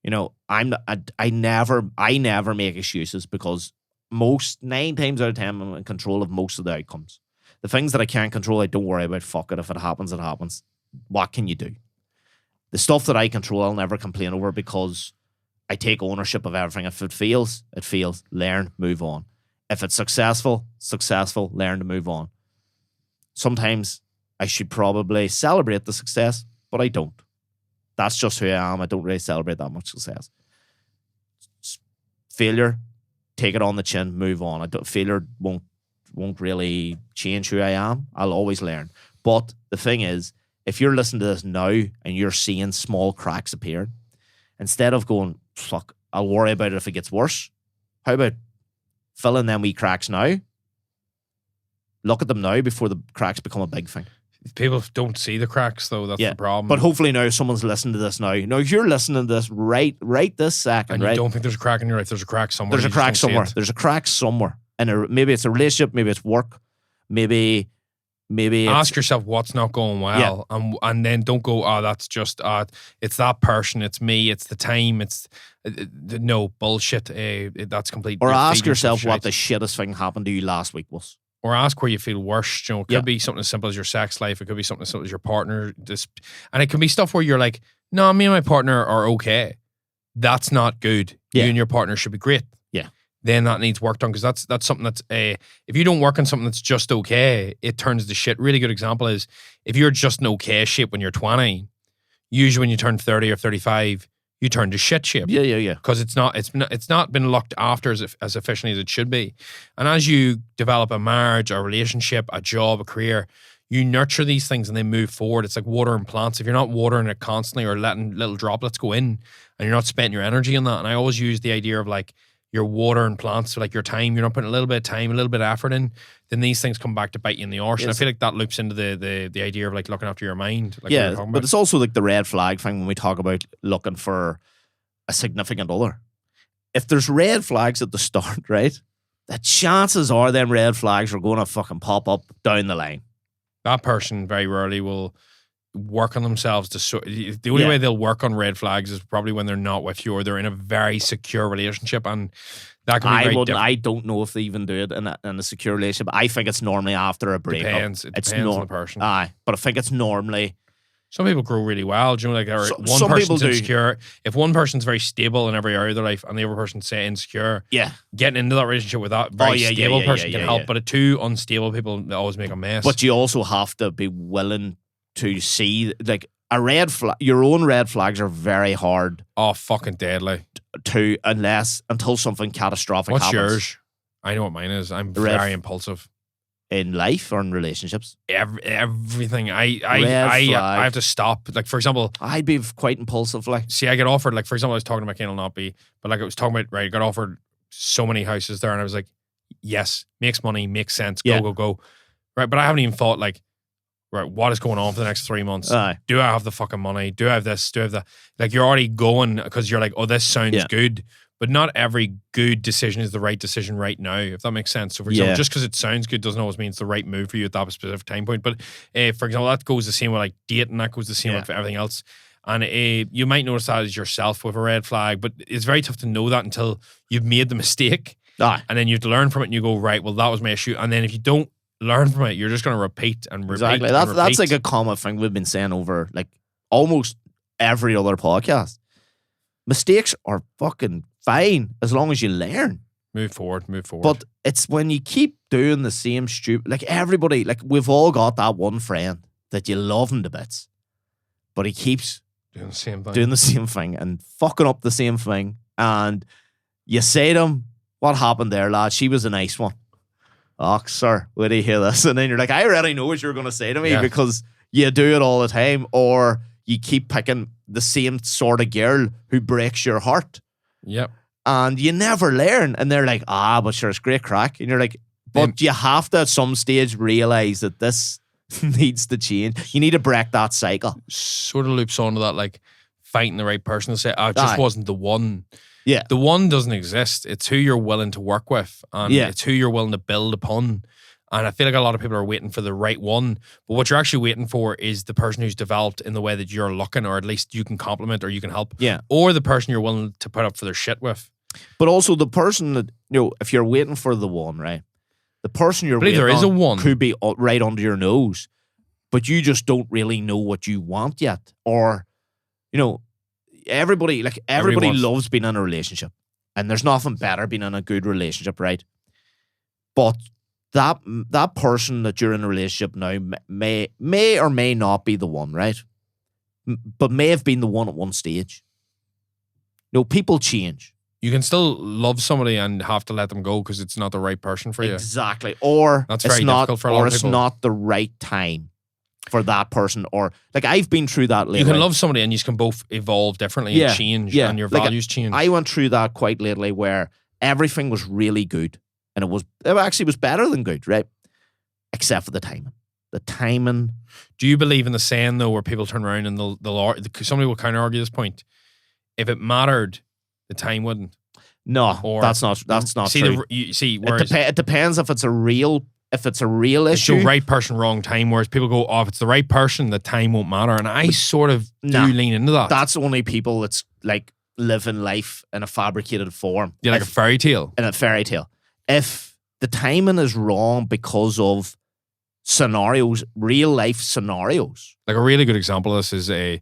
You know, I never make excuses because 9 times out of 10 I'm in control of most of the outcomes. The things that I can't control, I don't worry about. Fuck it. If it happens, it happens. What can you do? The stuff that I control, I'll never complain over because I take ownership of everything. If it fails, it fails. Learn, move on. If it's successful, learn to move on. Sometimes I should probably celebrate the success, but I don't. That's just who I am. I don't really celebrate that much success. Failure, take it on the chin, move on. Failure won't really change who I am. I'll always learn. But the thing is, if you're listening to this now and you're seeing small cracks appear, instead of going, fuck, I'll worry about it if it gets worse, how about filling them wee cracks now? Look at them now before the cracks become a big thing. People don't see the cracks, though. That's the problem. But hopefully now someone's listening to this now. Now, if you're listening to this right this second, and you don't think there's a crack in your life, there's a crack somewhere. There's a crack somewhere. There's a crack somewhere. And maybe it's a relationship, maybe it's work, maybe ask yourself what's not going well, and then don't go, oh, that's just it's that person, it's me, it's the time, it's no bullshit. That's complete. Or ask yourself what the shittest thing happened to you last week was. Or ask where you feel worse. You know, it could be something as simple as your sex life. It could be something as simple as your partner. And it can be stuff where you're like, no, me and my partner are okay. That's not good. You and your partner should be great. Yeah. Then that needs work done because that's something that's if you don't work on something that's just okay, it turns to shit. Really good example is if you're just in okay shape when you're 20, usually when you turn 30 or 35, you turn to shit shape. Yeah. Because it's not been looked after as efficiently as it should be. And as you develop a marriage, a relationship, a job, a career, you nurture these things and they move forward. It's like watering plants. If you're not watering it constantly or letting little droplets go in and you're not spending your energy on that. And I always use the idea of like you're watering plants, so like your time, you're not putting a little bit of time, a little bit of effort in, then these things come back to bite you in the arse. Yes. And I feel like that loops into the idea of like looking after your mind. Like but it's also like the red flag thing when we talk about looking for a significant other. If there's red flags at the start, right, the chances are them red flags are going to fucking pop up down the line. That person very rarely will work on themselves the only way they'll work on red flags is probably when they're not with you or they're in a very secure relationship, and that can be very different. I don't know if they even do it in a secure relationship. I think it's normally after a breakup. It depends on the person. Aye, but I think it's normally. Some people grow really well. Do you know, like one person's insecure. If one person's very stable in every area of their life and the other person's say insecure, getting into that relationship with that very stable person can help. But two unstable people always make a mess. But you also have to be willing to see, like, a red flag. Your own red flags are very hard. Oh, fucking deadly. Until something catastrophic happens. What's yours? I know what mine is. I'm very impulsive. In life or in relationships? Everything. I have to stop. Like, for example, I'd be quite impulsive. Like, see, I get offered, like, for example, I was talking about Kane not be, but like I was talking about, right, I got offered so many houses there and I was like, yes, makes money, makes sense, go. Right, but I haven't even thought, like, right, what is going on for the next 3 months? Do I have the fucking money? Do I have this? Do I have that? Like, you're already going because you're like, oh, this sounds good. But not every good decision is the right decision right now, if that makes sense. So, for example, just because it sounds good doesn't always mean it's the right move for you at that specific time point. But, for example, that goes the same with like dating, that goes the same with everything else. And you might notice that as yourself with a red flag, but it's very tough to know that until you've made the mistake. And then you have to learn from it and you go, right, well, that was my issue. And then if you don't learn from it, you're just going to repeat and repeat. Exactly. That's like a common thing we've been saying over like almost every other podcast. Mistakes are fucking fine as long as you learn. Move forward. But it's when you keep doing the same stupid, like everybody, like we've all got that one friend that you love him to bits. but he keeps Doing the same thing. doing the same thing and fucking up the same thing. And you say to him, what happened there, lad? She was a nice one. Oh, sir, would he hear this? And then you're like, I already know what you're going to say to me because you do it all the time, or you keep picking the same sort of girl who breaks your heart. Yep. And you never learn. And they're like, but sure, it's great crack. And you're like, but you have to at some stage realize that this needs to change. You need to break that cycle. Sort of loops onto that, like fighting the right person to say, it just wasn't the one. Yeah. The one doesn't exist. It's who you're willing to work with, and it's who you're willing to build upon. And I feel like a lot of people are waiting for the right one, but what you're actually waiting for is the person who's developed in the way that you're looking, or at least you can compliment or you can help. Yeah. Or the person you're willing to put up for their shit with. But also the person that, if you're waiting for the one, right? The person you're waiting there is on a one. could be right under your nose, but you just don't really know what you want yet. Or, everybody loves being in a relationship, and there's nothing better being in a good relationship, right? But that person that you're in a relationship now may or may not be the one, right? But may have been the one at one stage. People change. You can still love somebody and have to let them go because it's not the right person for you. Exactly. Or that's very difficult for a lot of people. Or it's not the right time for that person. Or, like, I've been through that lately. You can love somebody and you can both evolve differently and change and your values change. I went through that quite lately where everything was really good. And it actually was better than good, right? Except for the timing. The timing. Do you believe in the saying, though, where people turn around and somebody will counter argue this point? If it mattered, the time wouldn't. No, that's not true. It depends if it's a real issue. It's the right person, wrong time. Whereas people go, if it's the right person, the time won't matter. And I sort of do lean into that. That's only people that's like living life in a fabricated form. Yeah, like a fairy tale. In a fairy tale. If the timing is wrong because of scenarios, real life scenarios. Like a really good example of this is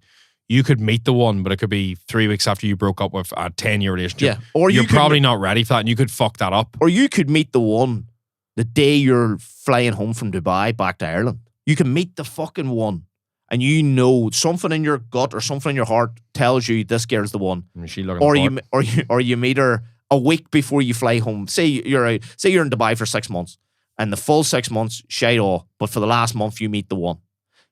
you could meet the one, but it could be 3 weeks after you broke up with a 10-year relationship. Yeah. Or you're probably not ready for that and you could fuck that up. Or you could meet the one the day you're flying home from Dubai back to Ireland. You can meet the fucking one and something in your gut or something in your heart tells you this girl's the one. Is she looking or you meet her a week before you fly home. Say you're in Dubai for 6 months and the full 6 months, shite all, but for the last month you meet the one.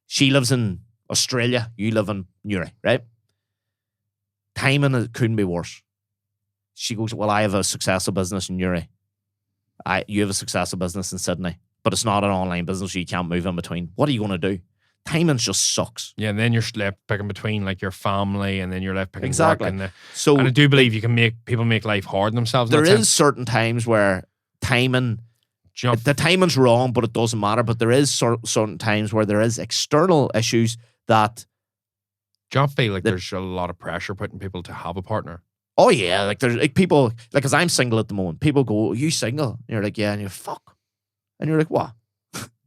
She lives in Australia, you live in Newry, right? Timing couldn't be worse. She goes, well, I have a successful business in Newry. You have a successful business in Sydney, but it's not an online business, so you can't move in between. What are you going to do? Timing just sucks. Yeah, and then you're left picking between like your family, and then you're left picking exactly. work. And I do believe you can make people make life hard on themselves. There is certain times where the timing's wrong, but it doesn't matter. But there is certain times where there is external issues that. Do you not feel like there's a lot of pressure putting people to have a partner? Oh yeah, like there's like people like because I'm single at the moment. People go, "Are you single?" And you're like, "Yeah," and you're fuck, and you're like, "What?"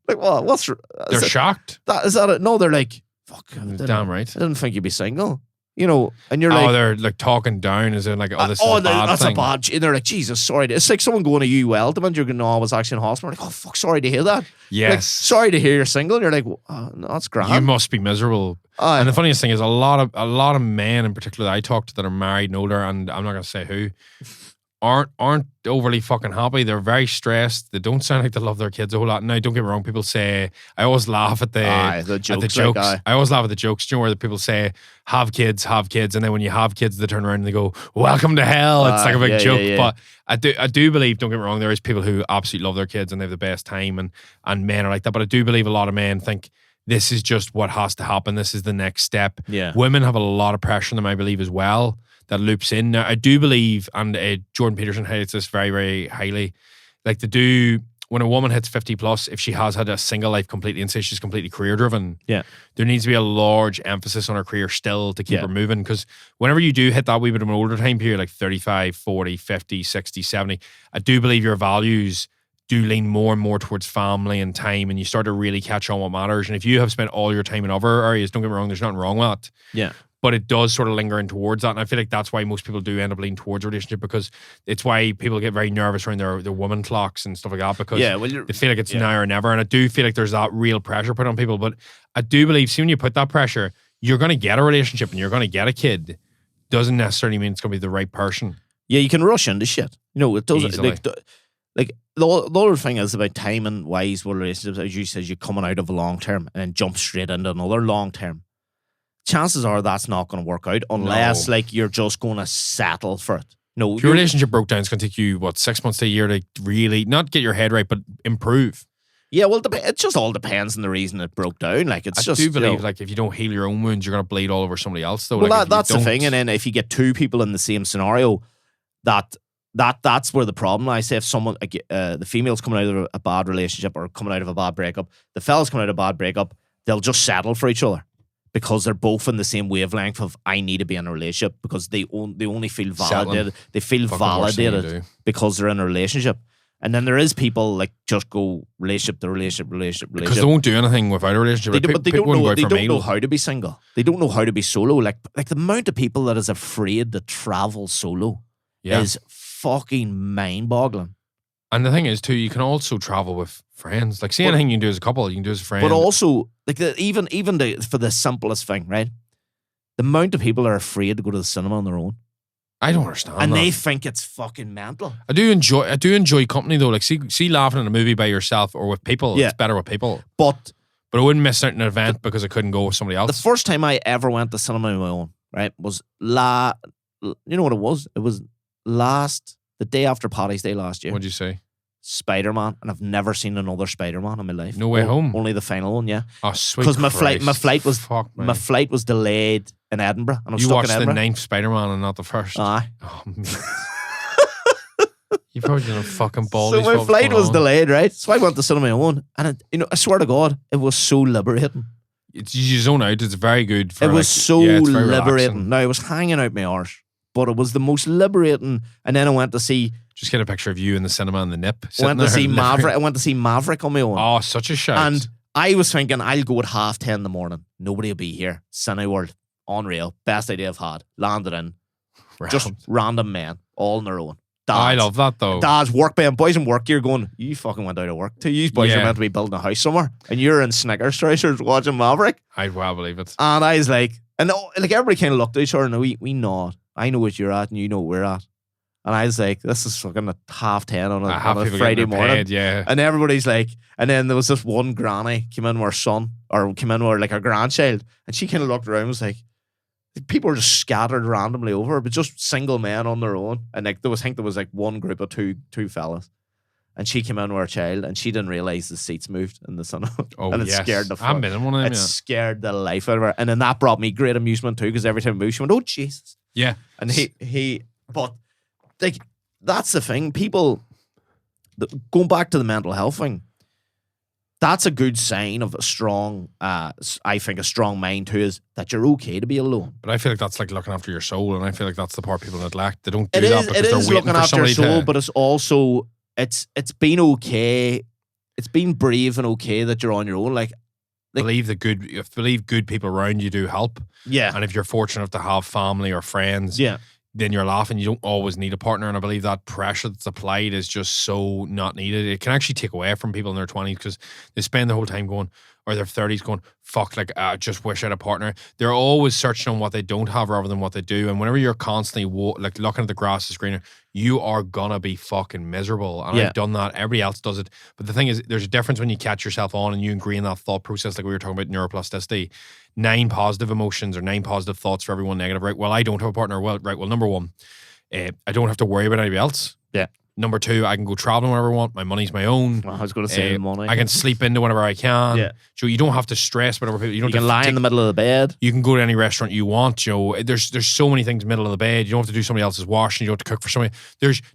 Like what? What's? They're shocked. Is that it? No, they're like, "Fuck." Damn right. I didn't think you'd be single. And you're like, they're like talking down, as in like, this is a bad that's thing. a bad. And they're like, Jesus, sorry. It's like someone going to you well, and you're going, no, I was actually in hospital. Like, oh fuck, sorry to hear that. Yes, like, sorry to hear you're single. And you're like, no, that's grand. You must be miserable. And the funniest thing is, a lot of men in particular that I talk to that are married and older, and I'm not going to say who, aren't overly fucking happy. They're very stressed. They don't sound like they love their kids a whole lot. Now, don't get me wrong. People say, I always laugh at the jokes. I always laugh at the jokes, where the people say, have kids. And then when you have kids, they turn around and they go, welcome to hell. It's like a big joke. Yeah. But I do believe, don't get me wrong, there is people who absolutely love their kids and they have the best time, and men are like that. But I do believe a lot of men think, this is just what has to happen. This is the next step. Yeah. Women have a lot of pressure on them, I believe, as well, that loops in. Now, I do believe, and Jordan Peterson hates this very, very highly, like when a woman hits 50 plus, if she has had a single life completely and says she's completely career driven, there needs to be a large emphasis on her career still to keep her moving. Because whenever you do hit that wee bit of an older time period, like 35, 40, 50, 60, 70, I do believe your values do lean more and more towards family and time, and you start to really catch on what matters. And if you have spent all your time in other areas, don't get me wrong, there's nothing wrong with that. Yeah. But it does sort of linger in towards that. And I feel like that's why most people do end up leaning towards a relationship, because it's why people get very nervous around their woman clocks and stuff like that, because they feel like it's now or never. And I do feel like there's that real pressure put on people. But I do believe, see, when you put that pressure, you're going to get a relationship and you're going to get a kid doesn't necessarily mean it's going to be the right person. Yeah, you can rush into shit. You know, it doesn't. Easily. Like the other thing is about timing wise with relationships. As you says, you're coming out of a long term and then jump straight into another long term. Chances are that's not going to work out unless like you're just going to settle for it. No, if your relationship broke down, it's going to take you 6 months to a year to really not get your head right, but improve. Yeah, well, it just all depends on the reason it broke down. Like I do believe, like if you don't heal your own wounds, you're going to bleed all over somebody else. Though, well, like, that's the thing. And then if you get two people in the same scenario, that's where the problem lies. Say if someone like the female's coming out of a bad relationship or coming out of a bad breakup, the fella's coming out of a bad breakup, they'll just settle for each other because they're both in the same wavelength of I need to be in a relationship because they only feel validated. They feel validated because they're in a relationship. And then there is people like just go relationship to relationship. Because they won't do anything without a relationship. But they don't know how to be single. They don't know how to be solo. Like the amount of people that is afraid to travel solo is fucking mind-boggling. And the thing is too, you can also travel with friends. Like, see, anything you can do as a couple, you can do as a friend. But also, like even for the simplest thing, right? The amount of people are afraid to go to the cinema on their own. I don't understand. And that. they think it's fucking mental. I do enjoy company though. Like, see laughing at a movie by yourself or with people. Yeah. It's better with people. But I wouldn't miss out on an event because I couldn't go with somebody else. The first time I ever went to cinema on my own, right, was you know what it was? It was the day after Paddy's Day last year. What'd you say? Spider-Man, and I've never seen another Spider-Man in my life. No Way Home. Only the final one, yeah. Oh, sweet. Because my flight was delayed in Edinburgh, and I was stuck in Edinburgh. You watched the 9th Spider-Man and not the first. Aye. Oh, man. You probably didn't fucking ball. So my flight was delayed, right? So I went to cinema on my own, and I swear to God, it was so liberating. You zone out. It's very good. It was so liberating. Now I was hanging out my arse, but it was the most liberating. And then I went to see. Just get a picture of you in the cinema and the nip. I went to see Maverick. I went to see Maverick on my own. Oh, such a shout. And I was thinking, I'll go at 10:30 in the morning. Nobody will be here. Cineworld. Unreal. Best idea I've had. Landed in. Just random men. All on their own. Dads. I love that though. Dads, work band, boys in work. You're going, you fucking went out of work. You boys are meant to be building a house somewhere. And you're in Snickers trousers watching Maverick. I'd well believe it. And I was like, everybody kind of looked at each other and we nod. I know what you're at and you know what we're at. And I was like, this is fucking at 10:30 on a Friday morning. Paid, yeah. And everybody's like, and then there was this one granny came in with her son, or came in with like her grandchild, and she kind of looked around and was like, people were just scattered randomly over, but just single men on their own. And like there was like one group of two fellas. And she came in with her child, and she didn't realize the seats moved in the cinema. Oh, and it scared the fuck. It scared the life out of her. And then that brought me great amusement too, because every time we moved, she went, "Oh Jesus!" Yeah. And but like that's the thing. People going back to the mental health thing. That's a good sign of a strong, I think, a strong mind too, is that you're okay to be alone. But I feel like that's like looking after your soul, and I feel like that's the part people neglect. They don't do that because they're waiting looking for after your somebody soul, to. but it's also it's been okay. It's been brave and okay that you're on your own. Like believe good people around you do help. Yeah, and if you're fortunate enough to have family or friends, then you're laughing. You don't always need a partner, and I believe that pressure that's applied is just so not needed. It can actually take away from people in their 20s because they spend the whole time going, or their 30s going, fuck, like, I just wish I had a partner. They're always searching on what they don't have rather than what they do. And whenever you're constantly like looking at the grass is greener, you are gonna be fucking miserable. And I've done that. Everybody else does it. But the thing is, there's a difference when you catch yourself on and you agree in that thought process, like we were talking about neuroplasticity. 9 positive emotions or 9 positive thoughts for every 1 negative, right? Well, I don't have a partner. Well, number 1, I don't have to worry about anybody else. Yeah. Number 2, I can go traveling whenever I want. My money's my own. Well, I was going to say money. I can sleep into whenever I can. Yeah. So you don't have to stress whatever people. You can lie in the middle of the bed. You can go to any restaurant you want. There's so many things in the middle of the bed. You don't have to do somebody else's washing. You don't have to cook for somebody.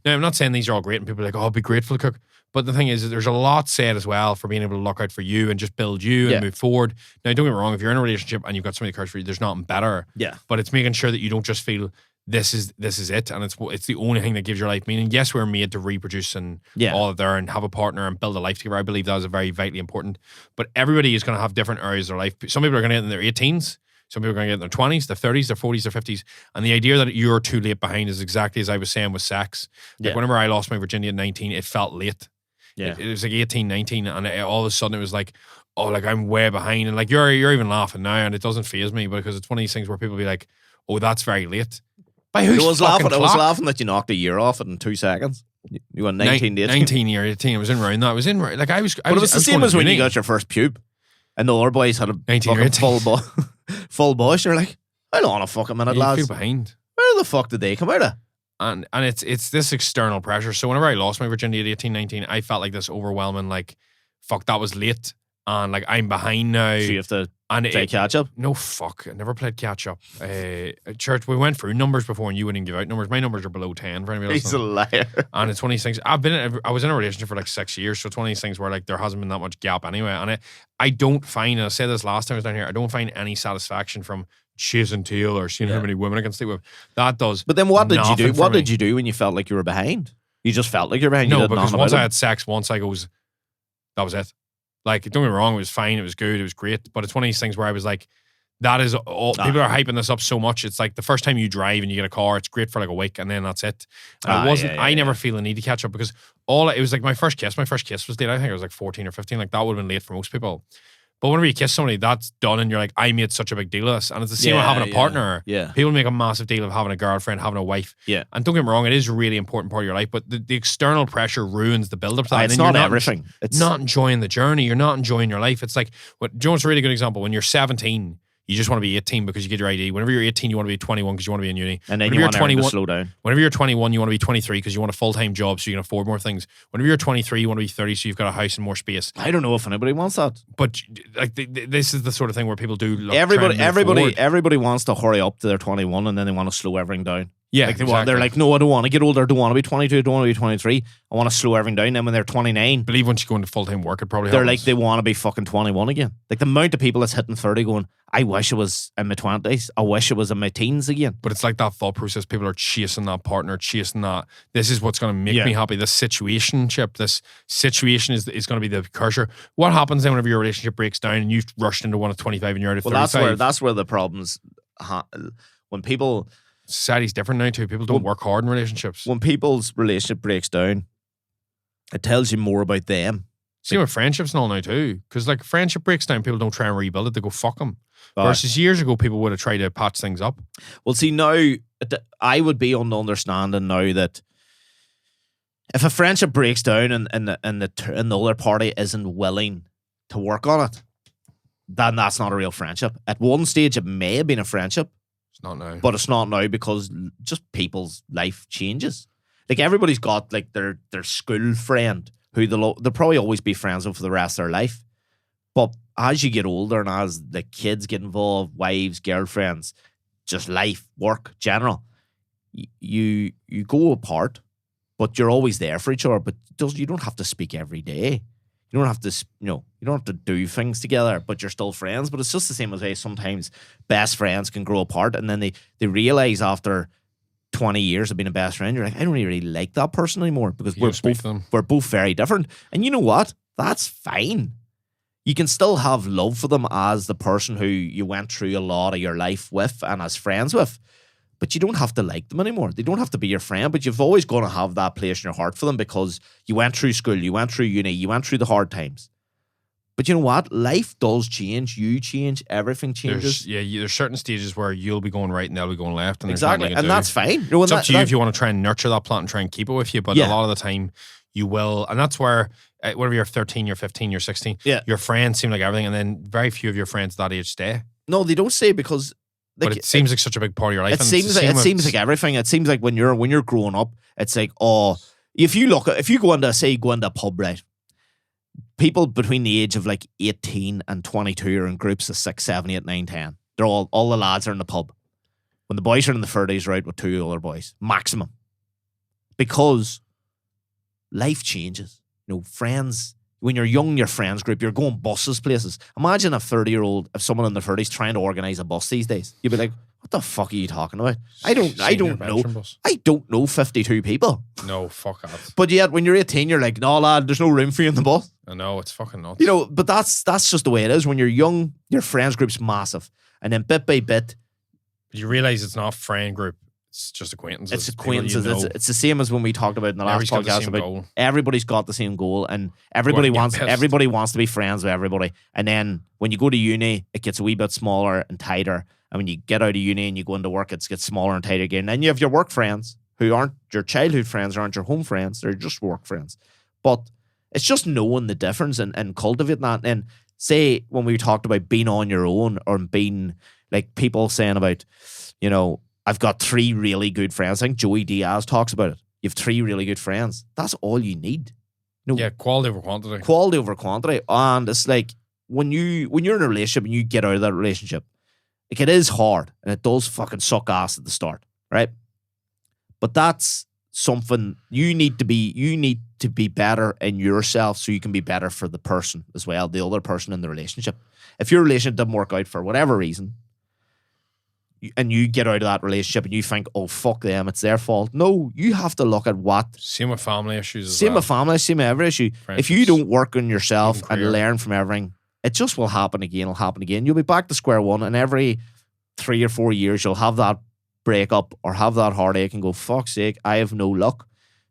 Now I'm not saying these are all great and people are like, oh, be grateful to cook. But the thing is that there's a lot said as well for being able to look out for you and just build you and move forward. Now, don't get me wrong, if you're in a relationship and you've got somebody that cares for you, there's nothing better. Yeah. But it's making sure that you don't just feel this is it and it's the only thing that gives your life meaning. Yes, we're made to reproduce and all of there and have a partner and build a life together. I believe that is a very vitally important. But everybody is going to have different areas of their life. Some people are going to get in their 18s. Some people are going to get in their 20s, their 30s, their 40s, their 50s. And the idea that you're too late behind is exactly as I was saying with sex. Like whenever I lost my virginity at 19, it felt late. Yeah. It was like 18, 19, and all of a sudden it was like, oh, like I'm way behind, and like you're even laughing now, and it doesn't faze me because it's one of these things where people be like, oh, that's very late. By whose I was fucking laughing. I was clock? laughing that you knocked a year off it in 2 seconds. You went 19 to 18. 19 year 18. I was in round that. I was in like I was. But it was the same as when you got your first pube, and the other boys had a 19 or fucking 18. full bush. You're like, hold on a fucking minute, You lads. feel behind. Where the fuck did they come out of? And it's this external pressure. So whenever I lost my virginity at 18, 19, I felt like this overwhelming, like, fuck, that was late. And like I'm behind now. So you have to and play catch up? No, fuck. I never played catch up. At church, we went through numbers before and you wouldn't give out numbers. My numbers are below 10 for anybody else. He's a liar. And it's one of these things. I was in a relationship for like 6 years, so it's one of these things where like there hasn't been that much gap anyway. And I don't find, and I said this last time I was down here, I don't find any satisfaction from chasing tail or seeing how many women I can sleep with. That does. But then what did you do? nothing for What me. did you do when you felt like you were behind? You just felt like you were behind. You No, did because nothing once about I it? had sex, once I goes, that was it. Like, don't get me wrong, it was fine, it was good, it was great. But it's one of these things where I was like, that is all, people are hyping this up so much. It's like the first time you drive and you get a car, it's great for like a week and then that's it. And it wasn't, I never feel the need to catch up because it was like my first kiss was late. I think I was like 14 or 15. Like that would have been late for most people. But whenever you kiss somebody, that's done and you're like, I made such a big deal of this. And it's the same with having a partner. Yeah. People make a massive deal of having a girlfriend, having a wife. Yeah. And don't get me wrong, it is a really important part of your life, but the external pressure ruins the build-up to that. It's and then not you're everything. It's not enjoying the journey. You're not enjoying your life. It's like, do you know what's a really good example? When you're 17, you just want to be 18 because you get your ID. Whenever you're 18, you want to be 21 because you want to be in uni. And then Whenever you you're want everything to 21 slow down. Whenever you're 21, you want to be 23 because you want a full-time job so you can afford more things. Whenever you're 23, you want to be 30 so you've got a house and more space. I don't know if anybody wants that. But like this is the sort of thing where people do look, try and move forward. Everybody wants to hurry up to their 21 and then they want to slow everything down. Yeah, Like exactly. they're like, no, I don't want to get older. I don't want to be 22. I don't want to be 23. I want to slow everything down. Then when they're 29, I believe once you go into full-time work, it probably they're happens. like, they want to be fucking 21 again. Like the amount of people that's hitting 30 going, I wish it was in my 20s. I wish it was in my teens again. But it's like that thought process. People are chasing that partner, chasing that. This is what's going to make me happy. This situationship, this situation is going to be the precursor. What happens then whenever your relationship breaks down and you've rushed into one at 25 and you're out at 35? That's where the problems, when people... Society's different now too. People don't work hard in relationships. When people's relationship breaks down, it tells you more about them. Same with friendships and all now too. Because like friendship breaks down, people don't try and rebuild it. They go, fuck them. Versus years ago, people would have tried to patch things up. Well, see, now, I would be on the understanding now that if a friendship breaks down and the other party isn't willing to work on it, then that's not a real friendship. At one stage, it may have been a friendship. It's not now. But it's not now because just people's life changes. Like everybody's got like their school friend who they'll probably always be friends with for the rest of their life. But as you get older and as the kids get involved, wives, girlfriends, just life, work, general, you go apart, but you're always there for each other. But you don't have to speak every day. You don't have to, you don't have to do things together, but you're still friends. But it's just the same as sometimes best friends can grow apart and then they realize after 20 years of being a best friend, you're like, I don't really like that person anymore because we're both very different. And you know what? That's fine. You can still have love for them as the person who you went through a lot of your life with and as friends with. But you don't have to like them anymore. They don't have to be your friend, but you've always got to have that place in your heart for them because you went through school, you went through uni, you went through the hard times. But you know what? Life does change. You change. Everything changes. There's certain stages where you'll be going right and they'll be going left. And exactly. And that's fine. It's up to you if you want to try and nurture that plant and try and keep it with you. But a lot of the time you will. And that's where, whenever you're 13, you're 15, you're 16, your friends seem like everything. And then very few of your friends that age stay. No, they don't stay because... But it seems like such a big part of your life. It seems like everything. It seems like when you're growing up, it's like, if you go into a pub, right? People between the age of like 18 and 22 are in groups of 6, 7, 8, 9, 10. They're all the lads are in the pub. When the boys are in the 30s, right, with 2 other boys, maximum. Because life changes. Friends. When you're young, your friends group, you're going buses places. Imagine a 30-year-old, if someone in their 30s trying to organise a bus these days. You'd be like, what the fuck are you talking about? I don't know. I don't know 52 people. No, fuck that. But yet, when you're 18, you're like, no, lad, there's no room for you in the bus. I know, it's fucking nuts. But that's just the way it is. When you're young, your friends group's massive. And then bit by bit... You realise it's not a friend group. It's just acquaintances. It's acquaintances. People you know. It's the same as when we talked about in the last Everybody's got the podcast same about goal. everybody's got the same goal, and everybody Well, yeah, wants to be friends with everybody. And then when you go to uni, it gets a wee bit smaller and tighter. And when you get out of uni and you go into work, it gets smaller and tighter again. And you have your work friends who aren't your childhood friends, aren't your home friends. They're just work friends. But it's just knowing the difference and cultivating that. And say when we talked about being on your own or being like people saying about, you know, I've got 3 really good friends. I think Joey Diaz talks about it. You have 3 really good friends. That's all you need. You know, Yeah, quality over quantity. quality over quantity. And it's like when you're in a relationship and you get out of that relationship, like it is hard and it does fucking suck ass at the start, right? But that's something you need to be better in yourself so you can be better for the person as well, the other person in the relationship. If your relationship didn't work out for whatever reason, and you get out of that relationship and you think, oh, fuck them, it's their fault. No, you have to look at what. Same with family issues as Same well. with family, same with every issue. If you Friendships, don't work on yourself even and career. learn from everything, it just will happen again. It'll happen again. You'll be back to square one, and every 3 or 4 years, you'll have that breakup or have that heartache and go, fuck's sake, I have no luck.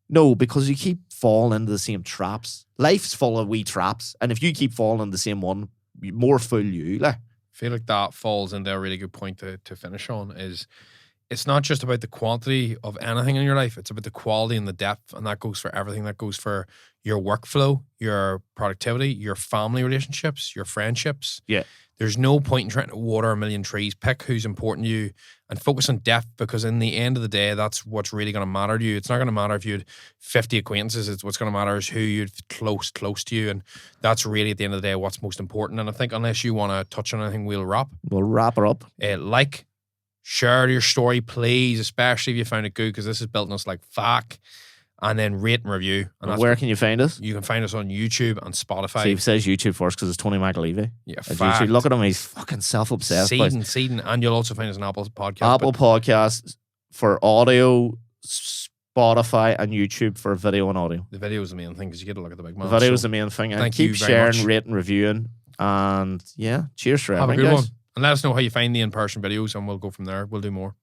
No, because you keep falling into the same traps. Life's full of wee traps, and if you keep falling in the same one, more fool you. Like. I feel like that falls into a really good point to finish on is it's not just about the quantity of anything in your life. It's about the quality and the depth. And that goes for everything. That goes for your workflow, your productivity, your family relationships, your friendships. Yeah. There's no point in trying to water a million trees. Pick who's important to you and focus on depth, because in the end of the day, that's what's really going to matter to you. It's not going to matter if you had 50 acquaintances. It's what's going to matter is who you'd close to you. And that's really at the end of the day what's most important. And I think unless you want to touch on anything, we'll wrap. We'll wrap her up. Share your story, please, especially if you found it good, because this is building us like fuck. And then rate and review. And that's Where can you find us? You can find us on YouTube and Spotify. Steve says YouTube first because it's Tony McAlevey. Yeah, It's fact. YouTube. Look at him, he's fucking self-obsessed. Seeding. And you'll also find us on Apple Podcasts. Apple Podcasts for audio, Spotify, and YouTube for video and audio. The video is the main thing because you get to look at the big man. The video is So the main thing. And thank you keep very sharing, much. rating, reviewing. And yeah, cheers for have a everything, good guys. one. And let us know how you find the in-person videos and we'll go from there. We'll do more.